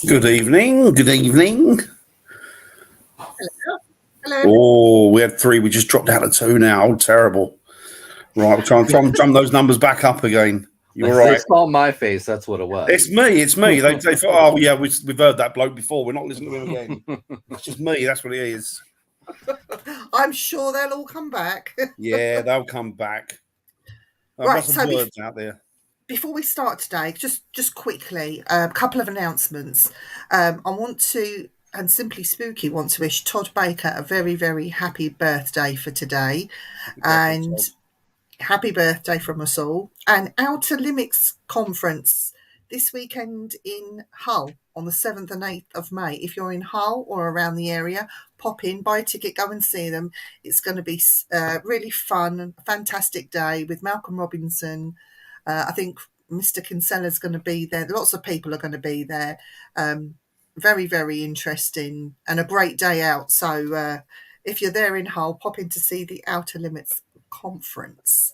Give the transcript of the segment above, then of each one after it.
Good evening. Good evening. Hello. Hello. Oh, we had 3. We just dropped out of 2 now. Terrible. Right, we're trying to jump those numbers back up again. You all They right? saw my face. That's what it was. It's me. It's me. They thought, oh, yeah, we've heard that bloke before. We're not listening to him again. It's just me. That's what it is. I'm sure they'll all come back. Yeah, they'll come back. I've Right, got some so words out there. Before we start today, just quickly, a couple of announcements. I want to, and Simply Spooky want to wish Todd Baker a very, very happy birthday for today. And happy birthday from us all. And Outer Limits Conference this weekend in Hull on the 7th and 8th of May. If you're in Hull or around the area, pop in, buy a ticket, go and see them. It's going to be really fun, a fantastic day with Malcolm Robinson. I think Mr. Kinsella's going to be there. Lots of people are going to be there. Very, very interesting and a great day out. So if you're there in Hull, pop in to see the Outer Limits Conference.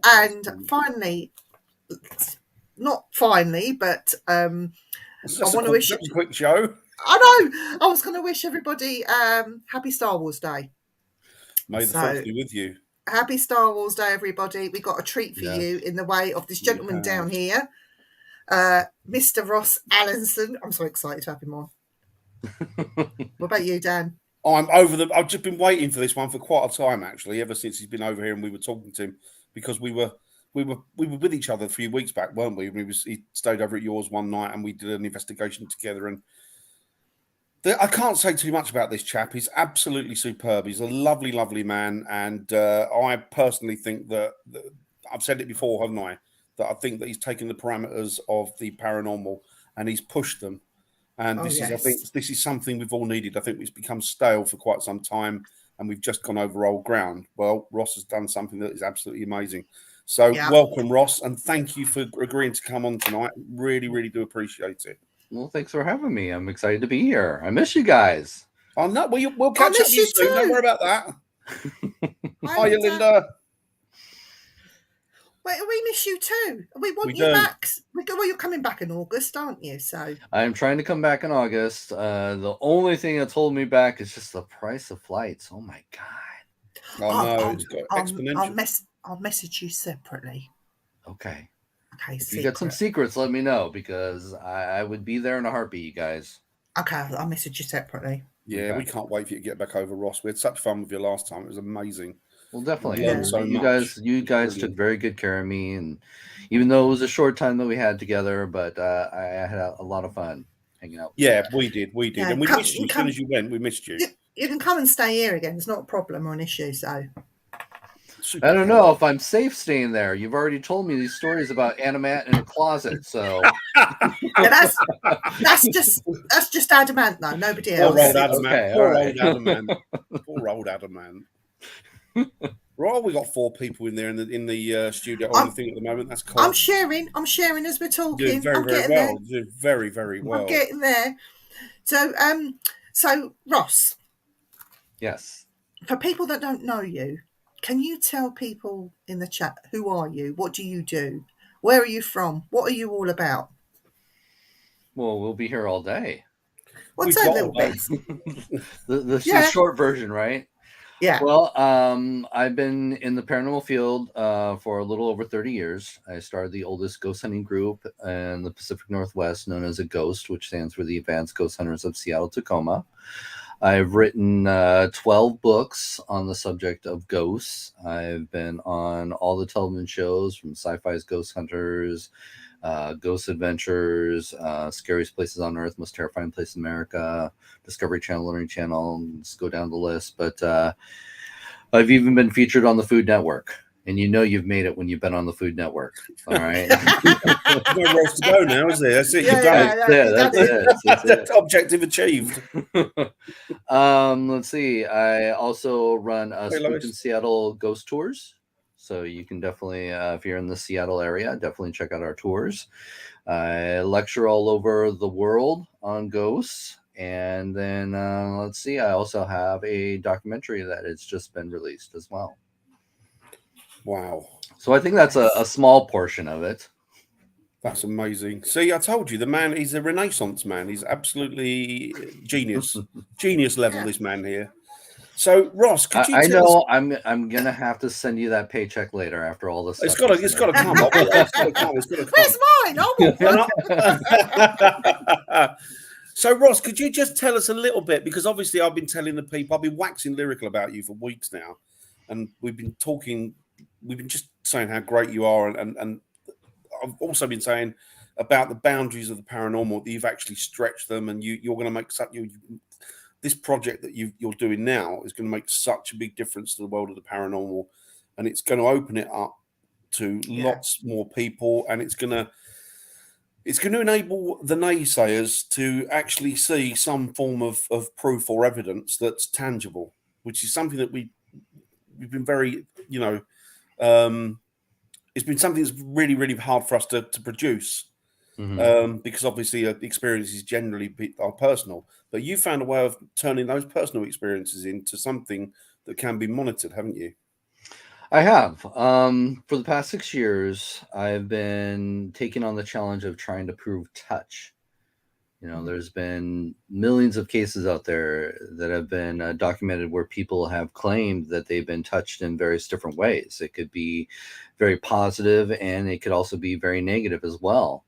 And finally, not finally, but I want to wish... That was a quick show. I know! I was going to wish everybody happy Star Wars Day. May the force be with you. Happy Star Wars Day, everybody. We got a treat for you in the way of this gentleman down here, Mr. Ross Allison. I'm so excited to have him on. What about you, Dan? I've just been waiting for this one for quite a time, actually, ever since he's been over here and we were talking to him, because we were with each other a few weeks back, weren't we? He stayed over at yours one night and we did an investigation together. And I can't say too much about this chap. He's absolutely superb. He's a lovely, lovely man. And I personally think that I've said it before, haven't I? That I think that he's taken the parameters of the paranormal and he's pushed them. And I think this is something we've all needed. I think it's become stale for quite some time and we've just gone over old ground. Well, Ross has done something that is absolutely amazing. So welcome, Ross, and thank you for agreeing to come on tonight. Really, really do appreciate it. Well, thanks for having me. I'm excited to be here. I miss you guys. Oh, no, we'll catch up with you soon. Don't worry about that. Hiya, Linda. Wait, we miss you too. We want you back. Well, you're coming back in August, aren't you? So I'm trying to come back in August. The only thing that's holding me back is just the price of flights. Oh my god! Oh no, it's got exponential. I'll message you separately. Okay. Okay. If you got some secrets, let me know because I would be there in a heartbeat, you guys. Okay, I'll message you separately. Yeah, we can't wait for you to get back over, Ross. We had such fun with you last time. It was amazing. Well, definitely. You guys took very good care of me, and even though it was a short time that we had together, but I had a lot of fun hanging out. Yeah, we did, yeah, and we missed you as soon as you went. We missed you. You can come and stay here again. It's not a problem or an issue. So I don't know if I'm safe staying there. You've already told me these stories about Animat in a closet, so that's just Adamant, though. Nobody else. Poor old Adamant. Poor old Adamant. Right, we got 4 people in there in the studio on the thing at the moment. That's cool. I'm sharing as we're talking. Doing very well. Doing very, very well. I'm getting there. So Ross. Yes. For people that don't know you, can you tell people in the chat, who are you? What do you do? Where are you from? What are you all about? Well, we'll be here all day. What's that little bit? the short version, right? Yeah. Well, I've been in the paranormal field for a little over 30 years. I started the oldest ghost hunting group in the Pacific Northwest, known as AGHOST, which stands for the Advanced Ghost Hunters of Seattle-Tacoma. I've written 12 books on the subject of ghosts. I've been on all the television shows from Sci-Fi's Ghost Hunters, Ghost Adventures, Scariest Places on Earth, Most Terrifying Place in America, Discovery Channel, Learning Channel, let's go down the list. But I've even been featured on the Food Network. And you know you've made it when you've been on the Food Network. All right. There's no roles to go now, is there? That's it. You've done it. That's it. Objective achieved. Let's see. I also run Spook in Seattle ghost tours. So you can definitely, if you're in the Seattle area, definitely check out our tours. I lecture all over the world on ghosts. And then, let's see, I also have a documentary that has just been released as well. Wow. So I think that's a small portion of it. That's amazing. See, I told you, the man, he's a Renaissance man. He's absolutely genius, genius level, Yeah. this man here. So, Ross, could you I tell us? know I'm gonna have to send you that paycheck later after all this It's stuff. got to, it's got to come. It's got to come. It's got to come. Where's mine? I want one. So, Ross, could you just tell us a little bit? Because obviously, I've been telling the people, I've been waxing lyrical about you for weeks now, and we've been talking, we've been just saying how great you are, and I've also been saying about the boundaries of the paranormal, that you've actually stretched them, and you're going to make such. This project that you're doing now is going to make such a big difference to the world of the paranormal, and it's going to open it up to lots more people, and it's going to enable the naysayers to actually see some form of proof or evidence that's tangible, which is something that we've been very, it's been something that's really, really hard for us to produce. Because obviously the experiences generally are personal, but you found a way of turning those personal experiences into something that can be monitored, haven't you? I have. For the past 6 years, I've been taking on the challenge of trying to prove touch. There's been millions of cases out there that have been documented where people have claimed that they've been touched in various different ways. It could be very positive, and it could also be very negative as well.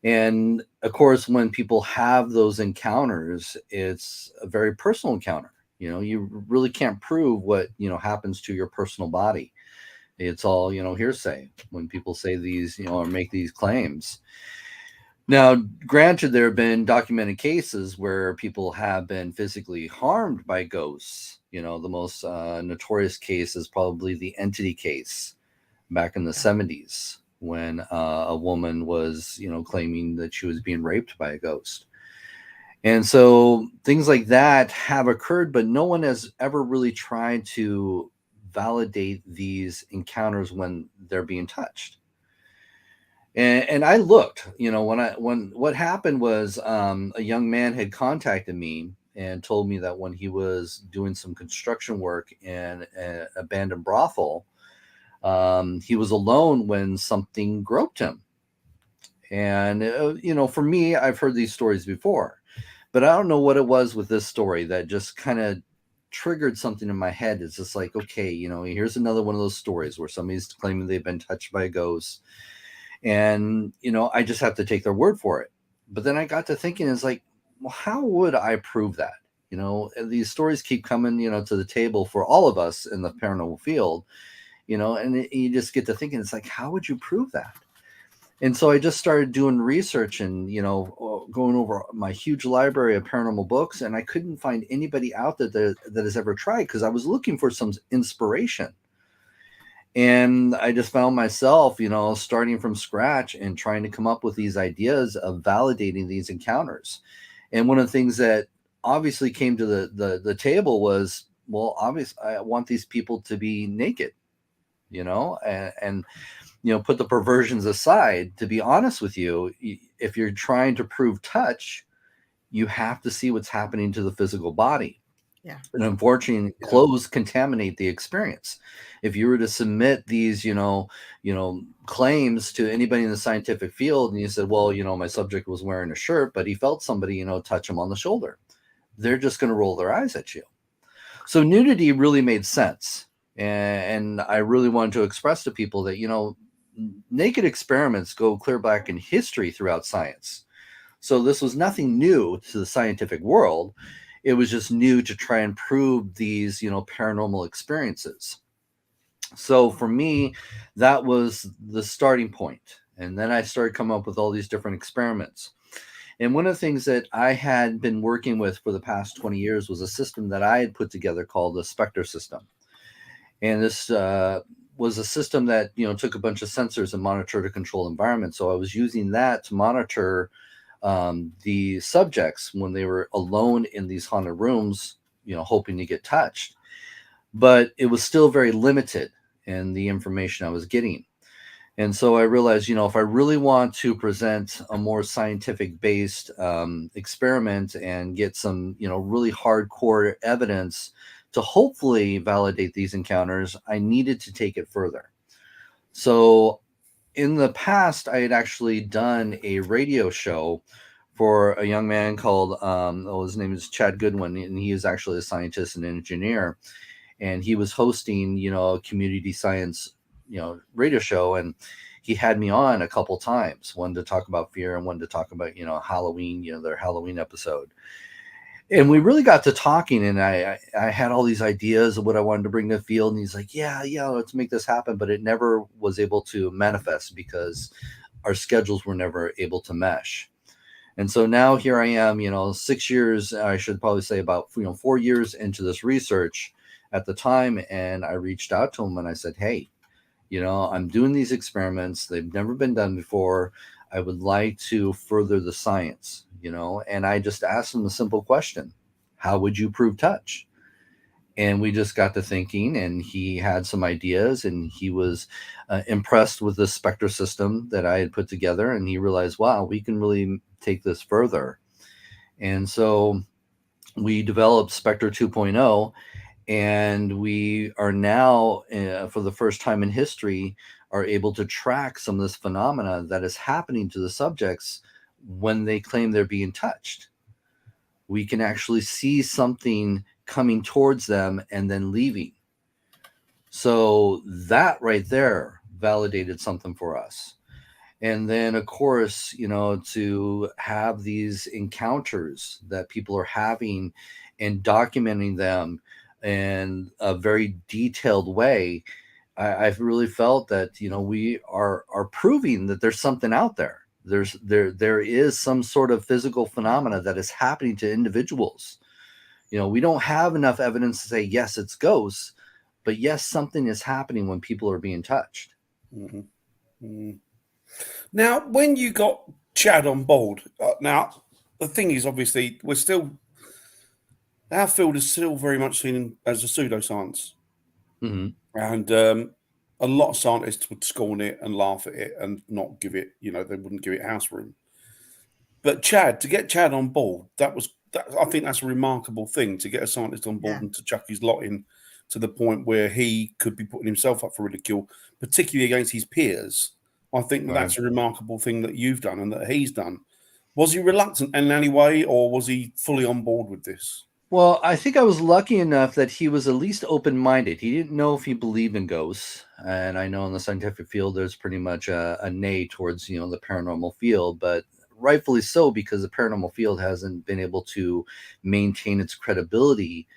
And of course, when people have those encounters, it's a very personal encounter. You really can't prove what, happens to your personal body. It's all, hearsay when people say these, or make these claims. Now, granted, there have been documented cases where people have been physically harmed by ghosts. The most notorious case is probably the entity case back in the 70s, when a woman was, claiming that she was being raped by a ghost. And so things like that have occurred, but no one has ever really tried to validate these encounters when they're being touched. And I looked, when what happened was a young man had contacted me and told me that when he was doing some construction work in an abandoned brothel, he was alone when something groped him. And, for me, I've heard these stories before, but I don't know what it was with this story that just kind of triggered something in my head. It's just like, okay, here's another one of those stories where somebody's claiming they've been touched by a ghost. And, I just have to take their word for it. But then I got to thinking, it's like, well, how would I prove that? These stories keep coming, to the table for all of us in the paranormal field, and you just get to thinking, it's like, how would you prove that? And so I just started doing research and, going over my huge library of paranormal books, and I couldn't find anybody out there that has ever tried, because I was looking for some inspiration. And I just found myself, starting from scratch and trying to come up with these ideas of validating these encounters. And one of the things that obviously came to the table was, well, obviously, I want these people to be naked, and put the perversions aside. To be honest with you, if you're trying to prove touch, you have to see what's happening to the physical body. Yeah. And unfortunately, clothes contaminate the experience. If you were to submit these, claims to anybody in the scientific field, and you said, well, my subject was wearing a shirt, but he felt somebody, touch him on the shoulder, they're just going to roll their eyes at you. So nudity really made sense. And I really wanted to express to people that, naked experiments go clear back in history throughout science. So this was nothing new to the scientific world. It was just new to try and prove these, paranormal experiences. So for me, that was the starting point. And then I started coming up with all these different experiments. And one of the things that I had been working with for the past 20 years was a system that I had put together called the Spectre system. And this was a system that, took a bunch of sensors and monitored a controlled environment. So I was using that to monitor the subjects when they were alone in these haunted rooms, hoping to get touched. But it was still very limited in the information I was getting. And so I realized, if I really want to present a more scientific based experiment and get some, really hardcore evidence to hopefully validate these encounters, I needed to take it further. So in the past, I had actually done a radio show for a young man called, his name is Chad Goodwin, and he is actually a scientist and engineer. And he was hosting, a community science, radio show. And he had me on a couple times, one to talk about fear and one to talk about, Halloween, their Halloween episode. And we really got to talking, and I had all these ideas of what I wanted to bring to the field. And he's like, yeah, let's make this happen. But it never was able to manifest because our schedules were never able to mesh. And so now here I am, 6 years, I should probably say about, 4 years into this research at the time. And I reached out to him and I said, hey, I'm doing these experiments. They've never been done before. I would like to further the science, and I just asked him a simple question. How would you prove touch? And we just got to thinking, and he had some ideas, and he was impressed with the spectra system that I had put together. And he realized, wow, we can really take this further. And so we developed Spectra 2.0, and we are now, for the first time in history, are able to track some of this phenomena that is happening to the subjects when they claim they're being touched. We can actually see something coming towards them and then leaving. So that right there validated something for us. And then, of course, to have these encounters that people are having and documenting them in a very detailed way, I've really felt that, we are proving that there's something out there. There is some sort of physical phenomena that is happening to individuals. We don't have enough evidence to say, yes, it's ghosts, but yes, something is happening when people are being touched. Mm-hmm. Mm-hmm. Now, when you got Chad on board, now the thing is, obviously, our field is still very much seen as a pseudoscience. Mm-hmm. And a lot of scientists would scorn it and laugh at it and not give it, they wouldn't give it house room. But to get Chad on board, I think that's a remarkable thing, to get a scientist on board and to chuck his lot in to the point where he could be putting himself up for ridicule, particularly against his peers. I think that's a remarkable thing that you've done and that he's done. Was he reluctant in any way, or was he fully on board with this? Well, I think I was lucky enough that he was at least open-minded. He didn't know if he believed in ghosts. And I know in the scientific field, there's pretty much a nay towards, the paranormal field, but rightfully so, because the paranormal field hasn't been able to maintain its credibility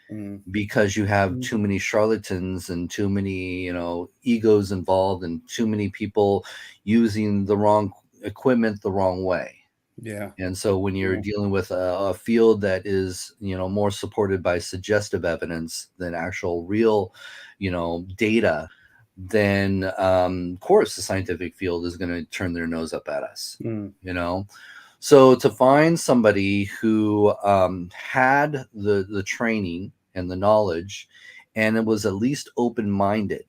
because you have too many charlatans and too many, egos involved and too many people using the wrong equipment the wrong way. Yeah. And so when you're dealing with a field that is, more supported by suggestive evidence than actual real, data, then of course the scientific field is going to turn their nose up at us, So to find somebody who had the training and the knowledge, and it was at least open-minded,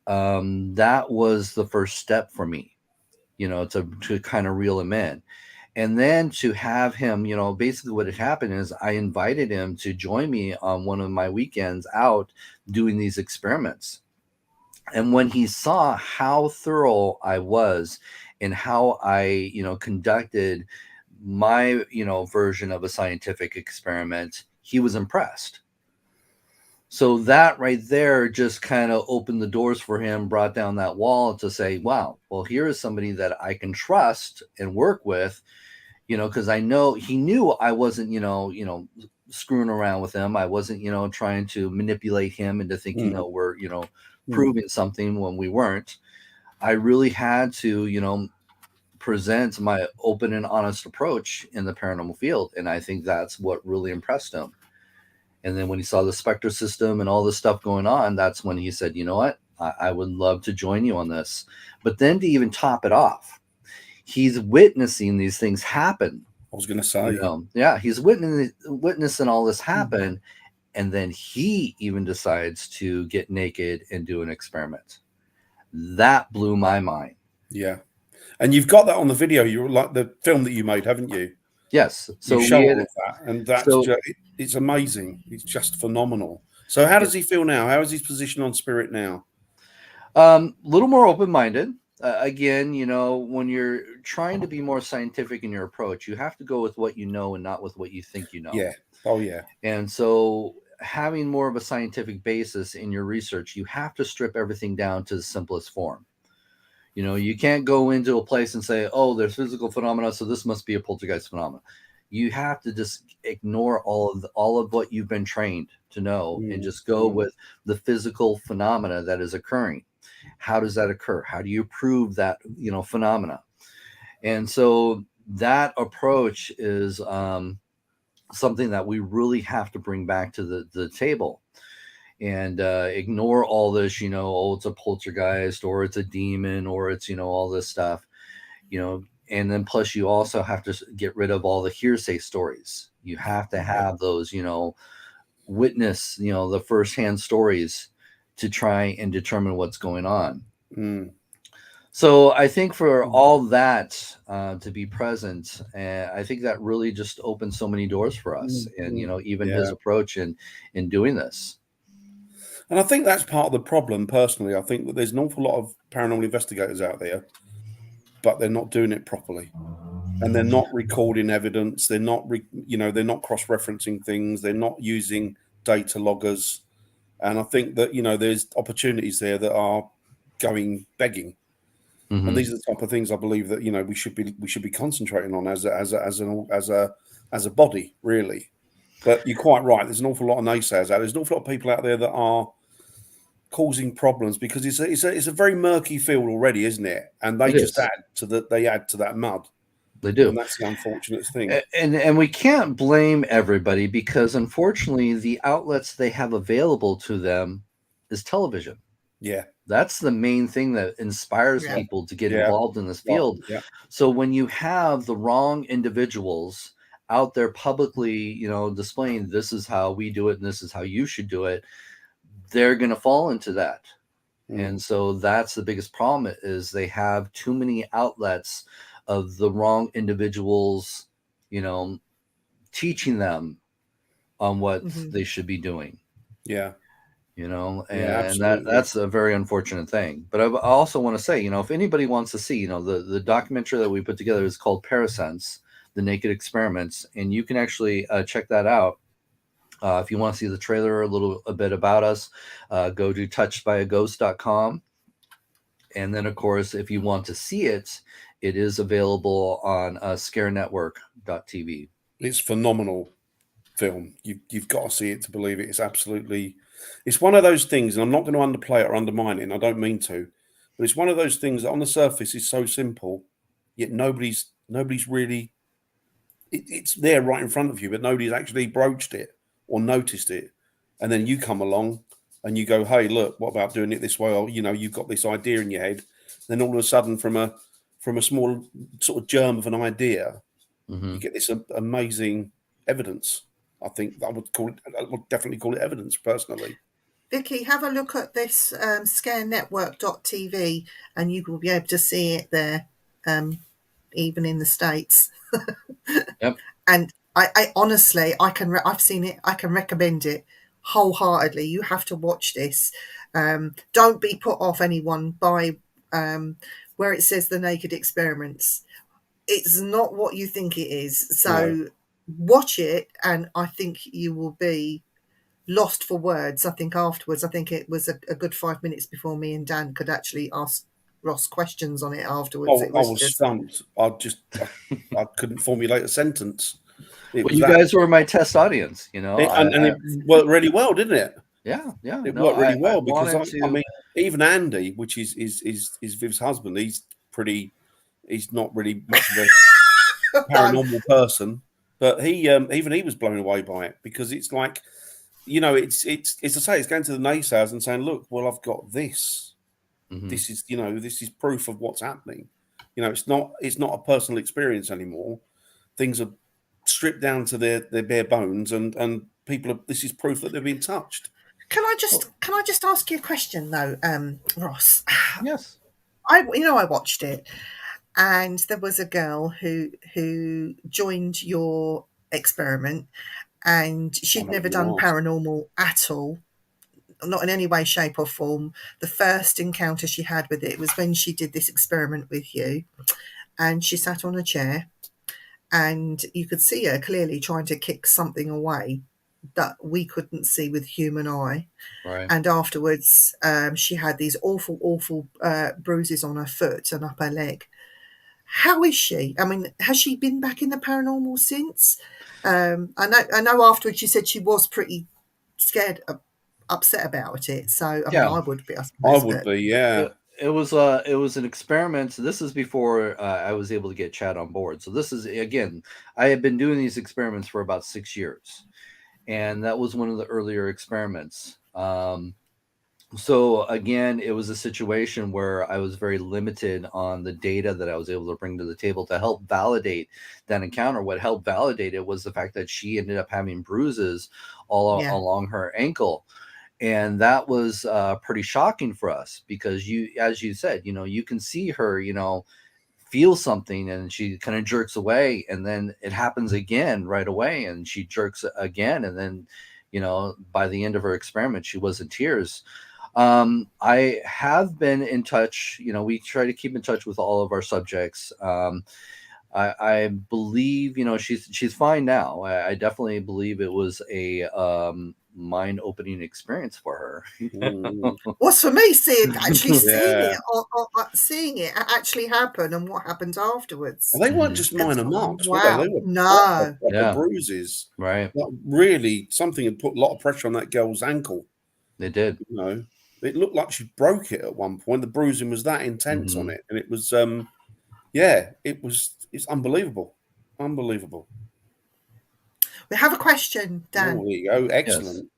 that was the first step for me, to kind of reel him in. And then to have him, basically what had happened is I invited him to join me on one of my weekends out doing these experiments. And when he saw how thorough I was and how I, conducted my, version of a scientific experiment, he was impressed. So that right there just kind of opened the doors for him, brought down that wall to say, wow, well, here is somebody that I can trust and work with, because I know he knew I wasn't, screwing around with him. I wasn't, trying to manipulate him into thinking, we're, proving something when we weren't. I really had to, present my open and honest approach in the paranormal field. And I think that's what really impressed him. And then when he saw the spectra system and all this stuff going on, that's when he said, you know what, I would love to join you on this. But then to even top it off, he's witnessing these things happen. I was going to say, he's witnessing all this happen. And then he even decides to get naked and do an experiment. That blew my mind. Yeah. And you've got that on the video. You're like the film that you made, haven't you? Yes. So you show all of that, and it's amazing. It's just phenomenal. So how does he feel now? How is his position on spirit now? Little more open-minded. again, you know, when you're trying to be more scientific in your approach, you have to go with what you know and not with what you think you know. Yeah. Oh, yeah. And so, having more of a scientific basis in your research, you have to strip everything down to the simplest form. You know, you can't go into a place and say, oh, there's physical phenomena, so this must be a poltergeist phenomenon. You have to just ignore all of what you've been trained to know and just go with the physical phenomena that is occurring. How does that occur? How do you prove that, you know, phenomena? And so that approach is something that we really have to bring back to the table, and ignore all this, you know, oh, it's a poltergeist or it's a demon or it's, you know, all this stuff, you know. And then plus you also have to get rid of all the hearsay stories. You have to have those, you know, witness, you know, the firsthand stories to try and determine what's going on. So I think for all that to be present, I think that really just opened so many doors for us. And, you know, even his approach in doing this. And I think that's part of the problem, personally. I think that there's an awful lot of paranormal investigators out there, but they're not doing it properly. And they're not recording evidence. They're not, they're not cross-referencing things. They're not using data loggers. And I think that, you know, there's opportunities there that are going begging. And these are the type of things I believe that, you know, we should be concentrating on as a body, really. But you're quite right. There's an awful lot of naysayers out there. There's an awful lot of people out there that are causing problems because it's a very murky field already, isn't it? And they add to that mud. They do. And that's the unfortunate thing. And we can't blame everybody, because unfortunately the outlets they have available to them is television. Yeah. That's the main thing that inspires people to get involved in this field. So when you have the wrong individuals out there publicly, you know, displaying this is how we do it and this is how you should do it, they're going to fall into that. And so that's the biggest problem, is they have too many outlets of the wrong individuals, you know, teaching them on what they should be doing. Yeah. You know, and that's a very unfortunate thing. But I also want to say, you know, if anybody wants to see, you know, the documentary that we put together is called Parasense, The Naked Experiments, and you can actually check that out. If you want to see the trailer, a bit about us, go to touchedbyaghost.com. And then, of course, if you want to see it, it is available on scarenetwork.tv. It's phenomenal film. You've got to see it to believe it. It's one of those things, and I'm not going to underplay it or undermine it, and I don't mean to, but it's one of those things that on the surface is so simple, yet nobody's really, it's there right in front of you, but nobody's actually broached it or noticed it. And then you come along and you go, hey, look, what about doing it this way? Or, you know, you've got this idea in your head. Then all of a sudden, from a small sort of germ of an idea, you get this amazing evidence. I think I would definitely call it evidence, personally. Vicky, have a look at this scarenetwork.tv and you will be able to see it there, even in the States. Yep. And I honestly, I've seen it. I can recommend it wholeheartedly. You have to watch this. Don't be put off, anyone, by where it says the naked experiments. It's not what you think it is. So watch it, and I think you will be lost for words. I think afterwards, I think it was a good 5 minutes before me and Dan could actually ask Ross questions on it afterwards. I was stumped. I couldn't formulate a sentence. You guys were my test audience, you know. It worked really well, didn't it? Yeah. It worked really well, because I mean, even Andy, which is Viv's husband, he's not really much of a paranormal person, but he was blown away by it, because it's like, you know, it's to say, it's going to the naysayers and saying, look, well, I've got this. This is, you know, this is proof of what's happening. You know, it's not a personal experience anymore. Things are stripped down to their bare bones, and this is proof that they've been touched. Can I just ask you a question though, Ross? Yes. I watched it, and there was a girl who joined your experiment, and she'd never done paranormal at all. not in any way, shape, or form. The first encounter she had with it was when she did this experiment with you, and she sat on a chair, and you could see her clearly trying to kick something away that we couldn't see with human eye. Right. And afterwards, she had these awful bruises on her foot and up her leg. How is she? I mean, has she been back in the paranormal since? I know afterwards she said she was pretty scared, upset about it. So, I mean, I would be, I I suppose, would but be, yeah. It was an experiment. So this is before I was able to get Chad on board. So this is, again, I had been doing these experiments for about 6 years, and that was one of the earlier experiments. So again, it was a situation where I was very limited on the data that I was able to bring to the table to help validate that encounter. What helped validate it was the fact that she ended up having bruises all Yeah. along her ankle. And that was pretty shocking for us, because as you said, you can see her, feel something, and she kind of jerks away, and then it happens again right away, and she jerks again. And then, by the end of her experiment, she was in tears. I have been in touch, we try to keep in touch with all of our subjects. I believe, she's fine now. I definitely believe it was a mind-opening experience for her. What's for me, seeing Yeah. seeing it actually happen and what happened afterwards. And they weren't just minor marks, were they? Wow. They were No. proper Yeah. bruises. Right. Like, really, something had put a lot of pressure on that girl's ankle. They did. It looked like she broke it at one point. The bruising was that intense on Mhm. it, and it was, it's unbelievable, unbelievable. We have a question, Dan. Oh, there you go, excellent.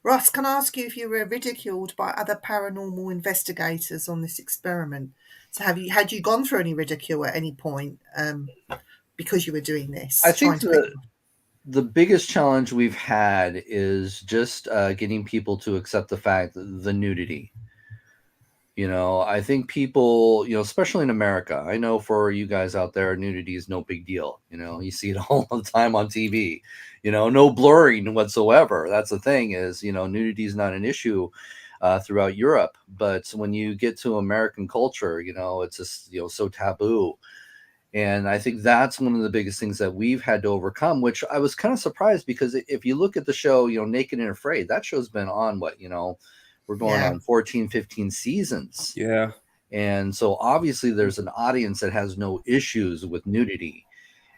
Ross, can I ask you if you were ridiculed by other paranormal investigators on this experiment? So had you gone through any ridicule at any point because you were doing this? I think the biggest challenge we've had is just getting people to accept the fact that the nudity. I think people, especially in America, I know for you guys out there, nudity is no big deal. You see it all the time on TV, no blurring whatsoever. That's the thing is, nudity is not an issue throughout Europe. But when you get to American culture, it's just, so taboo. And I think that's one of the biggest things that we've had to overcome, which I was kind of surprised, because if you look at the show, Naked and Afraid, that show's been on we're going on 14, 15 seasons. Yeah. And so obviously there's an audience that has no issues with nudity.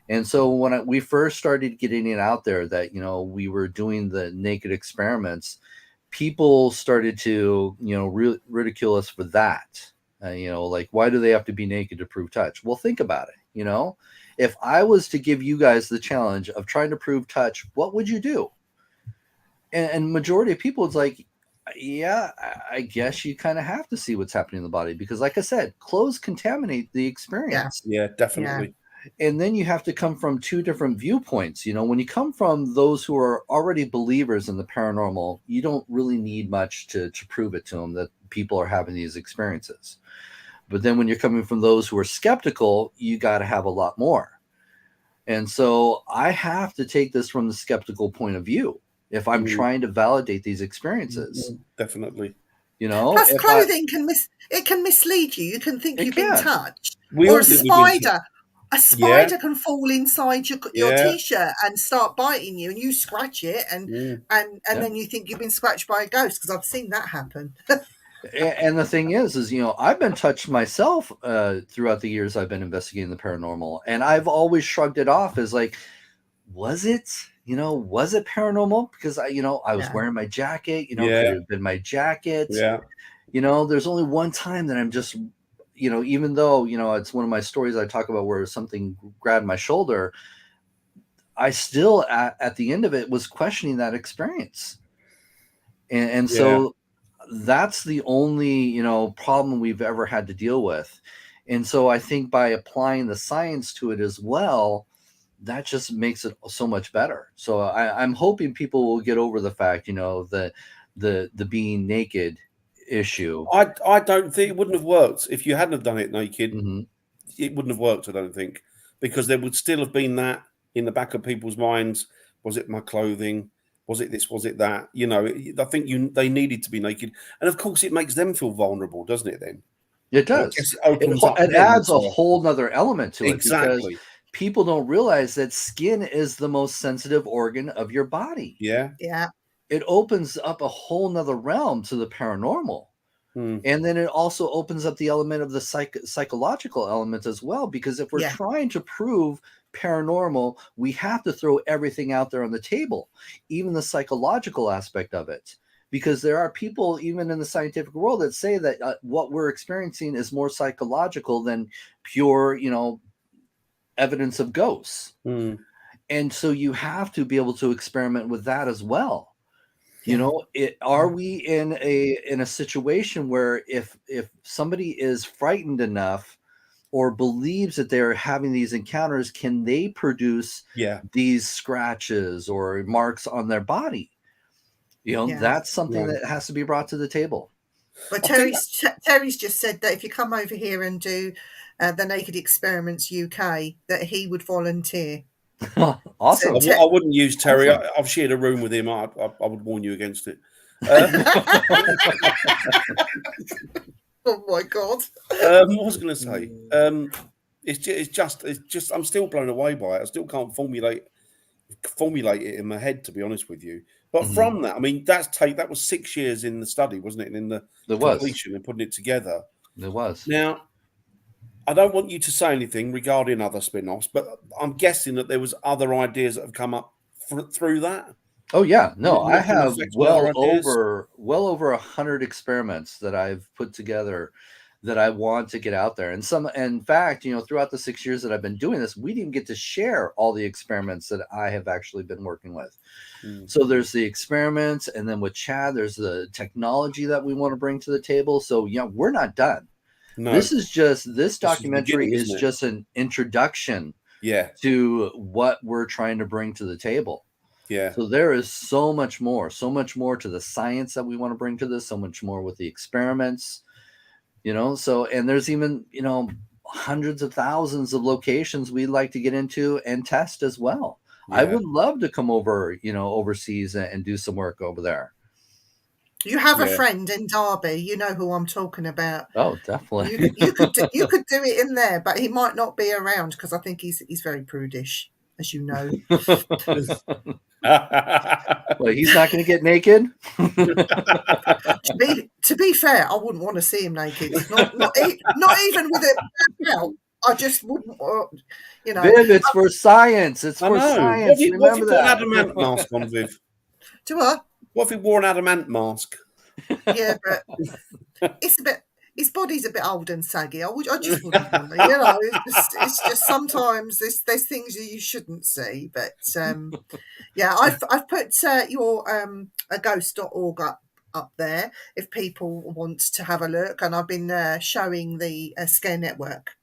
And so when we first started getting it out there that, we were doing the naked experiments, people started to, ridicule us for that. Like, why do they have to be naked to prove touch? Well, think about it. If I was to give you guys the challenge of trying to prove touch, what would you do? And majority of people, it's like, yeah, I guess you kind of have to see what's happening in the body, because like I said, clothes contaminate the experience. Yeah, definitely. And then you have to come from two different viewpoints. When you come from those who are already believers in the paranormal, you don't really need much to prove it to them that people are having these experiences. But then when you're coming from those who are skeptical, you got to have a lot more. And so I have to take this from the skeptical point of view if I'm trying to validate these experiences. Definitely. Plus, clothing can mislead you. You can think you've been touched. Or a spider can fall inside your t-shirt and start biting you, and you scratch it, and then you think you've been scratched by a ghost, because I've seen that happen. And the thing is I've been touched myself throughout the years I've been investigating the paranormal, and I've always shrugged it off as like, was it paranormal? Because I was wearing my jacket, could it have been my jacket? There's only one time that I'm just, even though, it's one of my stories I talk about where something grabbed my shoulder, I still at the end of it was questioning that experience. And so that's the only, problem we've ever had to deal with. And so I think by applying the science to it as well, that just makes it so much better. So I'm hoping people will get over the fact, the being naked issue. I don't think it wouldn't have worked if you hadn't have done it naked. Mm-hmm. It wouldn't have worked, I don't think, because there would still have been that in the back of people's minds. Was it my clothing? Was it this? Was it that? You know, I think they needed to be naked, and of course, it makes them feel vulnerable, doesn't it? Then It and I does. guess it opens up. It them adds a to- whole nother element to it because exactly. people don't realize that skin is the most sensitive organ of your body. Yeah. Yeah. It opens up a whole nother realm to the paranormal. And then it also opens up the element of the psychological element as well, because if we're trying to prove paranormal, we have to throw everything out there on the table, even the psychological aspect of it, because there are people even in the scientific world that say that what we're experiencing is more psychological than pure, evidence of ghosts. And so you have to be able to experiment with that as well. Are we in a situation where if somebody is frightened enough or believes that they're having these encounters, can they produce these scratches or marks on their body? That's something that has to be brought to the table. But Terry's just said that if you come over here and do the Naked Experiments UK, that he would volunteer. Awesome. So I wouldn't use Terry. Awesome. I've shared a room with him. I would warn you against it. Oh my God! What was I going to say? It's just. I'm still blown away by it. I still can't formulate it in my head, to be honest with you. But from that, I mean, that was 6 years in the study, wasn't it? And in the completion and putting it together. It was. Now, I don't want you to say anything regarding other spin-offs, but I'm guessing that there was other ideas that have come up through that. Oh yeah, no, I have well over 100 experiments that I've put together that I want to get out there. And in fact, throughout the 6 years that I've been doing this, we didn't get to share all the experiments that I have actually been working with. So there's the experiments, and then with Chad, there's the technology that we want to bring to the table. So we're not done. No. This documentary is just an introduction to what we're trying to bring to the table. Yeah. So there is so much more to the science that we want to bring to this, so much more with the experiments, and there's even, hundreds of thousands of locations we'd like to get into and test as well. Yeah. I would love to come over, overseas and do some work over there. You have a friend in Derby, you know who I'm talking about. Oh, definitely. You could do it in there, but he might not be around because I think he's very prudish, as you know. Well, he's not going to get naked. To be fair, I wouldn't want to see him naked. Not even with it out. I just wouldn't. Viv, it's for science. It's for science. Remember that. What if he put an adamant mask on, Viv? Do what? What if he wore an adamant mask? Yeah, but his body's a bit old and saggy. I just wouldn't want to. It's just sometimes there's things that you shouldn't see. But I've put your a ghost.org up there if people want to have a look, and I've been showing the Scare Network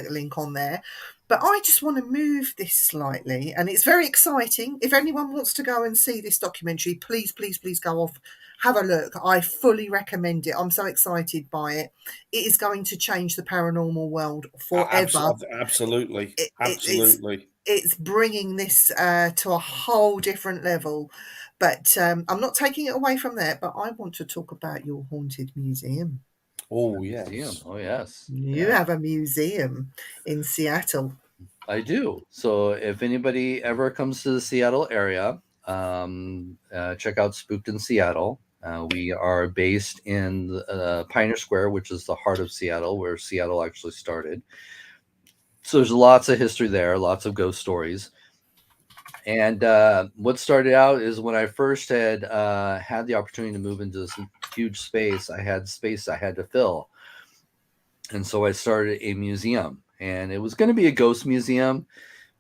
link on there. But I just want to move this slightly, and it's very exciting. If anyone wants to go and see this documentary, please go off, have a look. I fully recommend it. I'm so excited by it. It is going to change the paranormal world forever. Absolutely. It's bringing this to a whole different level. But I'm not taking it away from that, but I want to talk about your haunted museum. Oh, yes. Oh, yes. You have a museum in Seattle. I do. So if anybody ever comes to the Seattle area, check out Spooked in Seattle. We are based in Pioneer Square, which is the heart of Seattle, where Seattle actually started. So there's lots of history there, lots of ghost stories. And what started out is when I first had the opportunity to move into this huge space, I had space I had to fill. And so I started a museum, and it was going to be a ghost museum,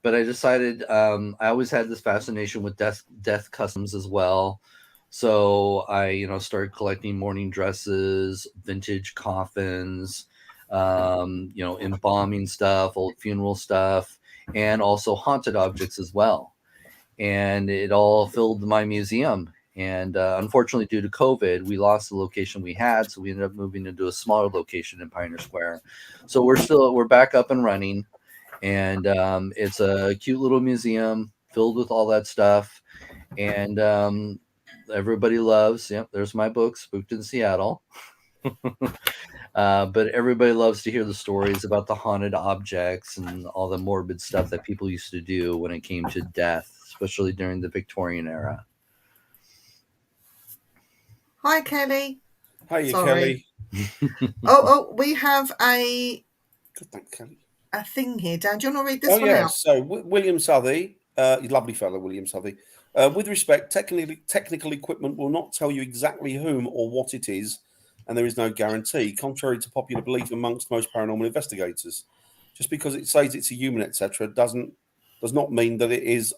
but I decided I always had this fascination with death customs as well. So I, started collecting mourning dresses, vintage coffins, embalming stuff, old funeral stuff, and also haunted objects as well. And it all filled my museum. And unfortunately, due to COVID, we lost the location we had. So we ended up moving into a smaller location in Pioneer Square. So we're back up and running. And it's a cute little museum filled with all that stuff. And everybody loves, yep, there's my book, Spooked in Seattle. But everybody loves to hear the stories about the haunted objects and all the morbid stuff that people used to do when it came to death, especially during the Victorian era. Hi, Kelly. Hey, Sorry. Kelly. Oh, we have a Good, thank Kelly. thing here, Dan. Do you want to read this one out? So William Southey, lovely fellow, William Southey. With respect, technical equipment will not tell you exactly whom or what it is, and there is no guarantee, contrary to popular belief amongst most paranormal investigators. Just because it says it's a human, etc., does not mean that it is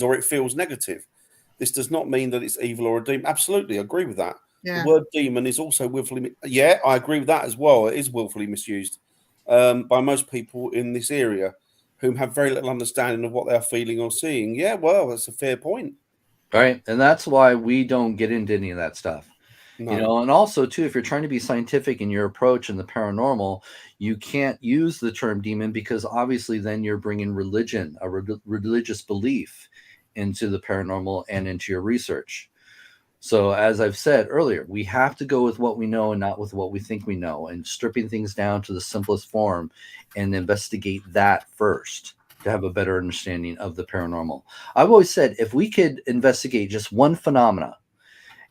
or it feels negative. This does not mean that it's evil or a demon. Absolutely, I agree with that. Yeah. The word demon is also willfully. Yeah, I agree with that as well. It is willfully misused by most people in this area, whom have very little understanding of what they are feeling or seeing. Yeah, well, that's a fair point. Right. And that's why we don't get into any of that stuff. No. You know, and also too, if you're trying to be scientific in your approach in the paranormal, you can't use the term demon, because obviously then you're bringing religion, a religious belief into the paranormal and into your research. So as I've said earlier, we have to go with what we know and not with what we think we know, and stripping things down to the simplest form and investigate that first to have a better understanding of the paranormal. I've always said, if we could investigate just one phenomena,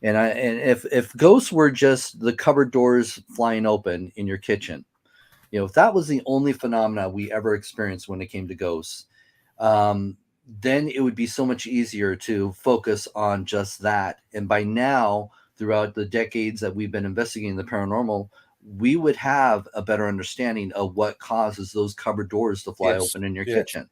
and if ghosts were just the cupboard doors flying open in your kitchen, you know, if that was the only phenomena we ever experienced when it came to ghosts, then it would be so much easier to focus on just that. And by now, throughout the decades that we've been investigating the paranormal, we would have a better understanding of what causes those cupboard doors to fly open in your kitchen.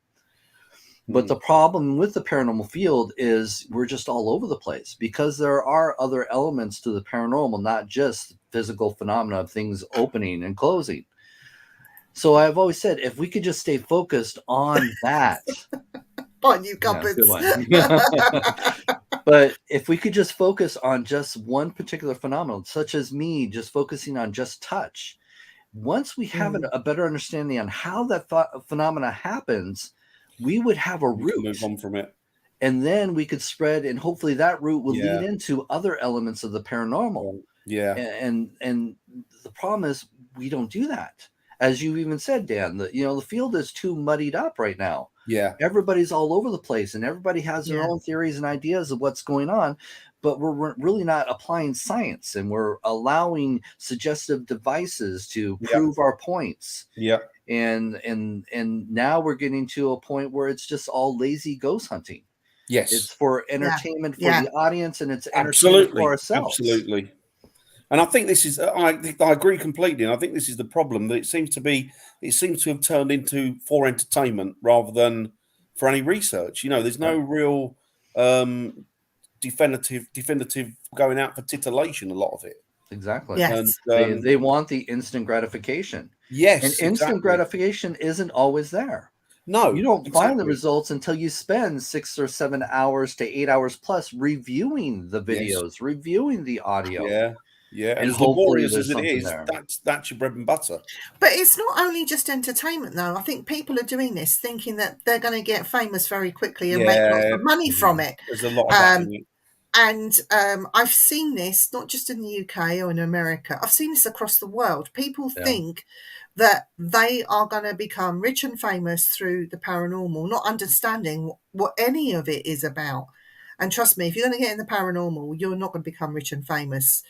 But the problem with the paranormal field is we're just all over the place, because there are other elements to the paranormal, not just physical phenomena of things opening and closing. So I've always said, if we could just stay focused on that. Buy new cupboards. But if we could just focus on just one particular phenomenon, such as me just focusing on just touch, once we have a better understanding on how that phenomena happens, we would have a route. Move on from it. And then we could spread, and hopefully that route will lead into other elements of the paranormal. Yeah. And the problem is we don't do that. As you even said, Dan, the field is too muddied up right now. Yeah. Everybody's all over the place, and everybody has their own theories and ideas of what's going on, but we're really not applying science, and we're allowing suggestive devices to prove our points. Yeah. And now we're getting to a point where it's just all lazy ghost hunting. Yes. It's for entertainment for the audience, and it's entertainment for ourselves. Absolutely. And I think this is, I agree completely. And I think this is the problem, that it seems to have turned into for entertainment rather than for any research. You know, there's no real definitive going out for titillation, a lot of it. Exactly. Yes. And, they want the instant gratification. Yes. And instant gratification isn't always there. No. You don't find the results until you spend 6 or 7 hours to 8 hours plus reviewing the videos, reviewing the audio. Yeah. Yeah, and as laborious there's as it is, there. that's your bread and butter. But it's not only just entertainment, though. I think people are doing this thinking that they're going to get famous very quickly and make lots of money from it. There's a lot of that in it. And I've seen this not just in the UK or in America. I've seen this across the world. People think that they are going to become rich and famous through the paranormal, not understanding what any of it is about. And trust me, if you're going to get in the paranormal, you're not going to become rich and famous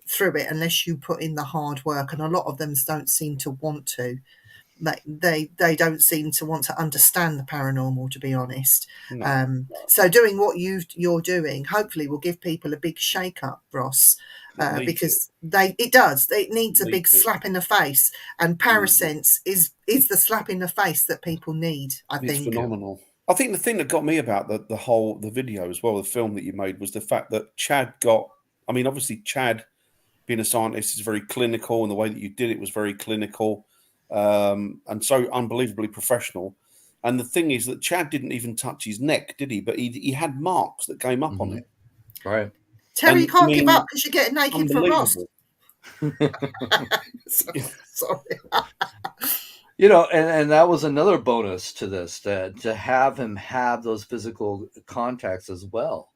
through it unless you put in the hard work, and a lot of them don't seem to want to. They don't seem to want to understand the paranormal, to be honest. No. So doing what you're doing hopefully will give people a big shake up, Ross, because it needs a big slap in the face, and Parasense is the slap in the face that people need. I think it's phenomenal. I think the thing that got me about the video as well, the film that you made, was the fact that Chad obviously Chad, being a scientist, is very clinical, and the way that you did it was very clinical, and so unbelievably professional. And the thing is that Chad didn't even touch his neck, did he? But he had marks that came up on it. Right. Terry, you can't give up because you're getting naked for Ross. Sorry. And that was another bonus to this, to have him have those physical contacts as well.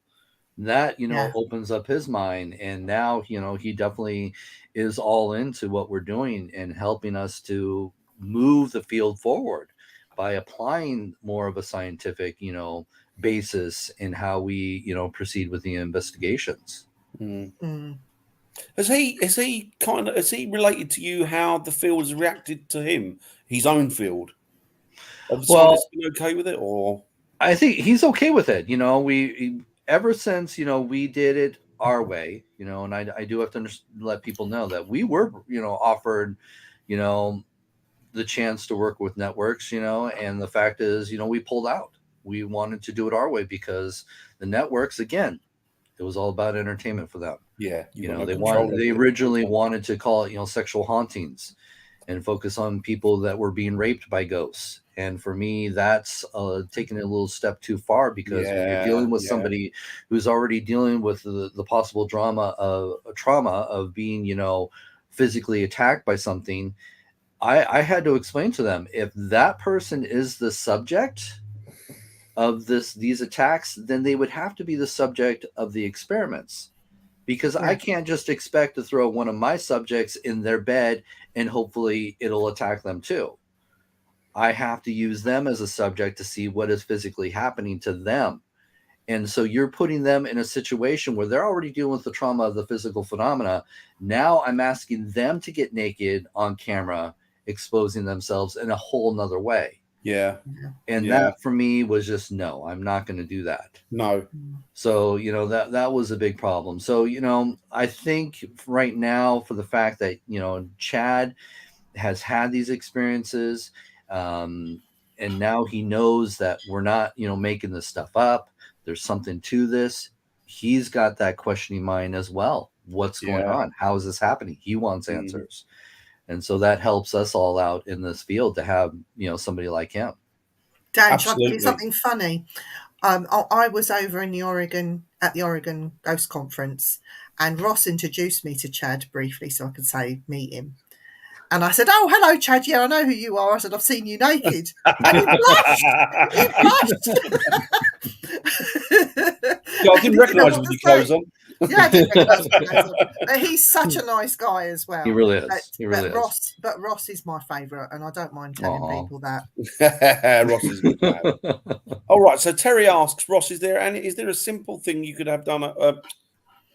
That, Yeah. opens up his mind. And now, he definitely is all into what we're doing and helping us to move the field forward by applying more of a scientific, basis in how we, proceed with the investigations. Mm. Has he related to you how the field has reacted to him, his own field? Have the Well, scientists been okay with it, or? I think he's okay with it. We ever since we did it our way. And I do have to let people know that we were offered you know the chance to work with networks. And the fact is, we pulled out. We wanted to do it our way because the networks, again, it was all about entertainment for them. Yeah, you've got no They control over they it. originally wanted to call it sexual hauntings and focus on people that were being raped by ghosts. And for me, that's taking it a little step too far, because when you're dealing with somebody who's already dealing with the possible trauma of being, physically attacked by something, I had to explain to them, if that person is the subject of these attacks, then they would have to be the subject of the experiments. Because I Yeah. can't just expect to throw one of my subjects in their bed and hopefully it'll attack them too. I have to use them as a subject to see what is physically happening to them. And so you're putting them in a situation where they're already dealing with the trauma of the physical phenomena. Now I'm asking them to get naked on camera, exposing themselves in a whole nother way. Yeah. And that for me was just, no, I'm not going to do that. No. So, that was a big problem. So, I think right now, for the fact that, Chad has had these experiences, and now he knows that we're not, making this stuff up. There's something to this. He's got that questioning mind as well. What's going on? How is this happening? He wants answers. And so that helps us all out in this field to have, somebody like him. Dan, shall I tell you something funny? I was over in at the Oregon Ghost Conference, and Ross introduced me to Chad briefly so I could say meet him. And I said, "Oh, hello, Chad. Yeah, I know who you are." I said, "I've seen you naked." And he blushed. He blushed. Yeah, I didn't recognise you with your clothes on. Yeah, I didn't recognise with your clothes on. But he's such a nice guy as well. He really is. But Ross is my favourite, and I don't mind telling people that. Ross is good. All right. So Terry asks, Ross, is there a simple thing you could have done, a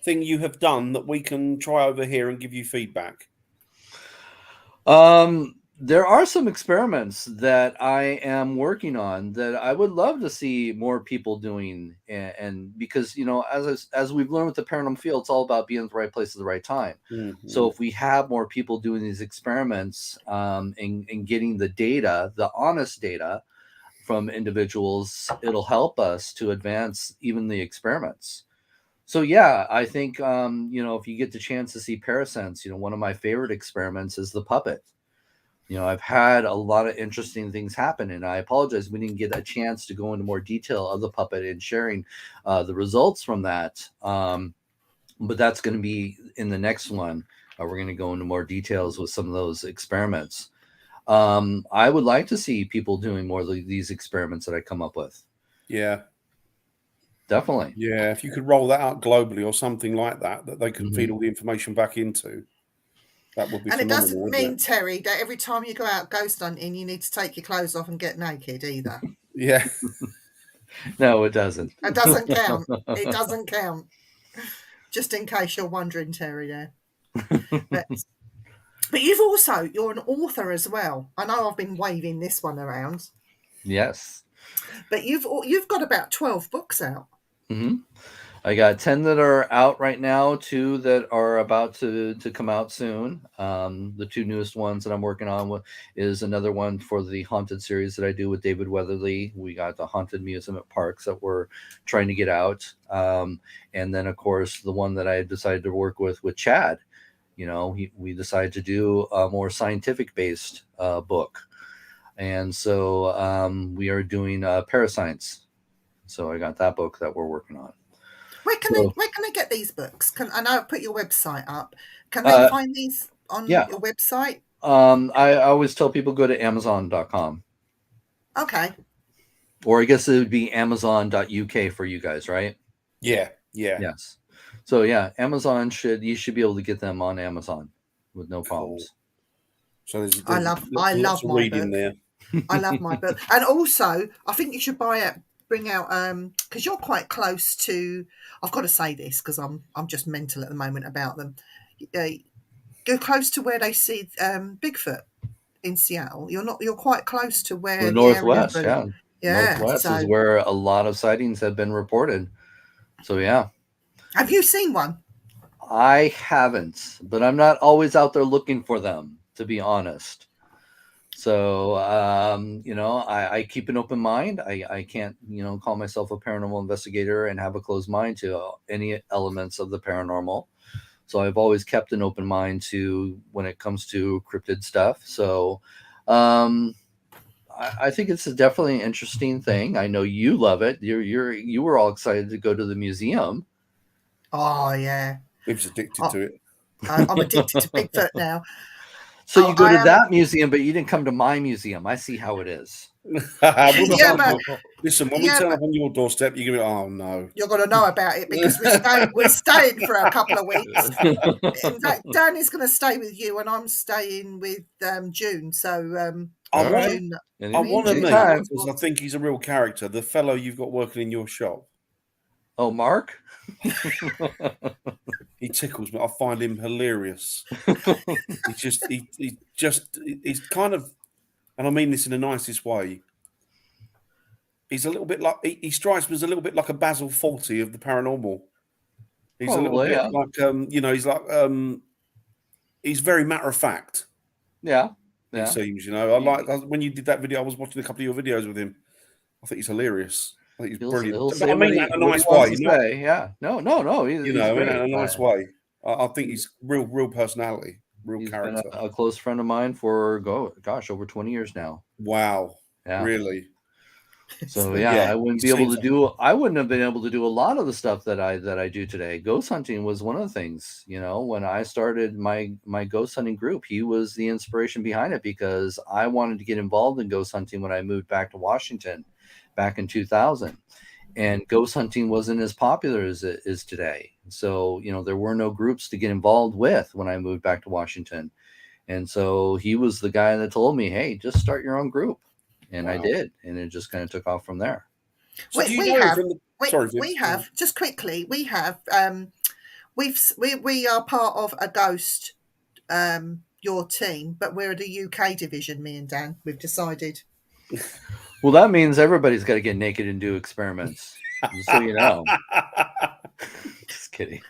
thing you have done that we can try over here and give you feedback? There are some experiments that I am working on that I would love to see more people doing, and because as we've learned with the paranormal field, it's all about being at the right place at the right time. Mm-hmm. So if we have more people doing these experiments, and getting the data, the honest data from individuals, it'll help us to advance even the experiments. So yeah, I think if you get the chance to see Parasense, one of my favorite experiments is the puppet. I've had a lot of interesting things happen, and I apologize we didn't get a chance to go into more detail of the puppet and sharing the results from that. But that's going to be in the next one. We're going to go into more details with some of those experiments. I would like to see people doing more of these experiments that I come up with. Yeah. Definitely. Yeah, if you could roll that out globally or something like that they could feed all the information back into. That would be phenomenal. And it doesn't mean, Terry, that every time you go out ghost hunting, you need to take your clothes off and get naked either. Yeah. No, it doesn't. It doesn't count. It doesn't count. Just in case you're wondering, Terry, there. But you're an author as well. I know I've been waving this one around. Yes. But you've got about 12 books out. Mm-hmm. I got 10 that are out right now, 2 that are about to come out soon. The 2 newest ones that I'm working on is another one for the haunted series that I do with David Weatherly. We got the Haunted Museum at Parks that we're trying to get out. And then, of course, the one that I decided to work with Chad. We decided to do a more scientific-based book. And so we are doing Parasense. So I got that book that we're working on. Where can I get these books? I know I put your website up. Can they find these on your website? I always tell people go to Amazon.com. Okay. Or I guess it would be Amazon.uk for you guys, right? Yeah. Yes. So yeah, you should be able to get them on Amazon with no problems. So there's I lots love of my reading book. there. I love my book. And also, I think you should bring out because you're quite close to. I've got to say this because I'm just mental at the moment about them. Go close to where they see Bigfoot in Seattle. You're quite close to where The the area Northwest, yeah. Northwest is So where a lot of sightings have been reported. So yeah. have you seen one? I haven't, but I'm not always out there looking for them, to be honest. So, I keep an open mind. I can't, call myself a paranormal investigator and have a closed mind to any elements of the paranormal. So I've always kept an open mind to when it comes to cryptid stuff. So, I think it's definitely an interesting thing. I know you love it. You were all excited to go to the museum. Oh yeah, He was addicted to it. I'm addicted to Bigfoot now. So you go I to am. that museum, but you didn't come to my museum. I see how it is. Yeah, but Listen, when we turn up on your doorstep, you're gonna be, oh no, you're going to know about it because we're staying for a couple of weeks. In fact, Dan is going to stay with you, and I'm staying with June. So I All right. June. I want to June meet time. because I think he's a real character. The fellow you've got working in your shop, Oh, Mark? he tickles me. I find him hilarious. He's kind of, and I mean this in the nicest way. He's a little bit like he strikes me as a little bit like a Basil Fawlty of the paranormal. He's a little Probably, bit yeah. like he's like he's very matter of fact. Yeah. It seems, when you did that video, I was watching a couple of your videos with him. I think he's hilarious. I think he's brilliant. He'll But say I mean what that in a he nice wants way, to not, say. Yeah. No. He's I mean great. that in a nice way. I think he's real personality, real He's character. been a close friend of mine for over 20 years now. Wow, Yeah. really. So Yeah, I wouldn't have been able to do a lot of the stuff that I do today. Ghost hunting was one of the things, when I started my ghost hunting group, he was the inspiration behind it because I wanted to get involved in ghost hunting when I moved back to Washington back in 2000. And ghost hunting wasn't as popular as it is today. So, there were no groups to get involved with when I moved back to Washington. And so he was the guy that told me, hey, just start your own group. And I did. And it just kind of took off from there. So we have just quickly. We have we are part of a ghost your team, but we're the UK division. Me and Dan, we've decided. Well, that means everybody's got to get naked and do experiments. Just so you know. Just kidding.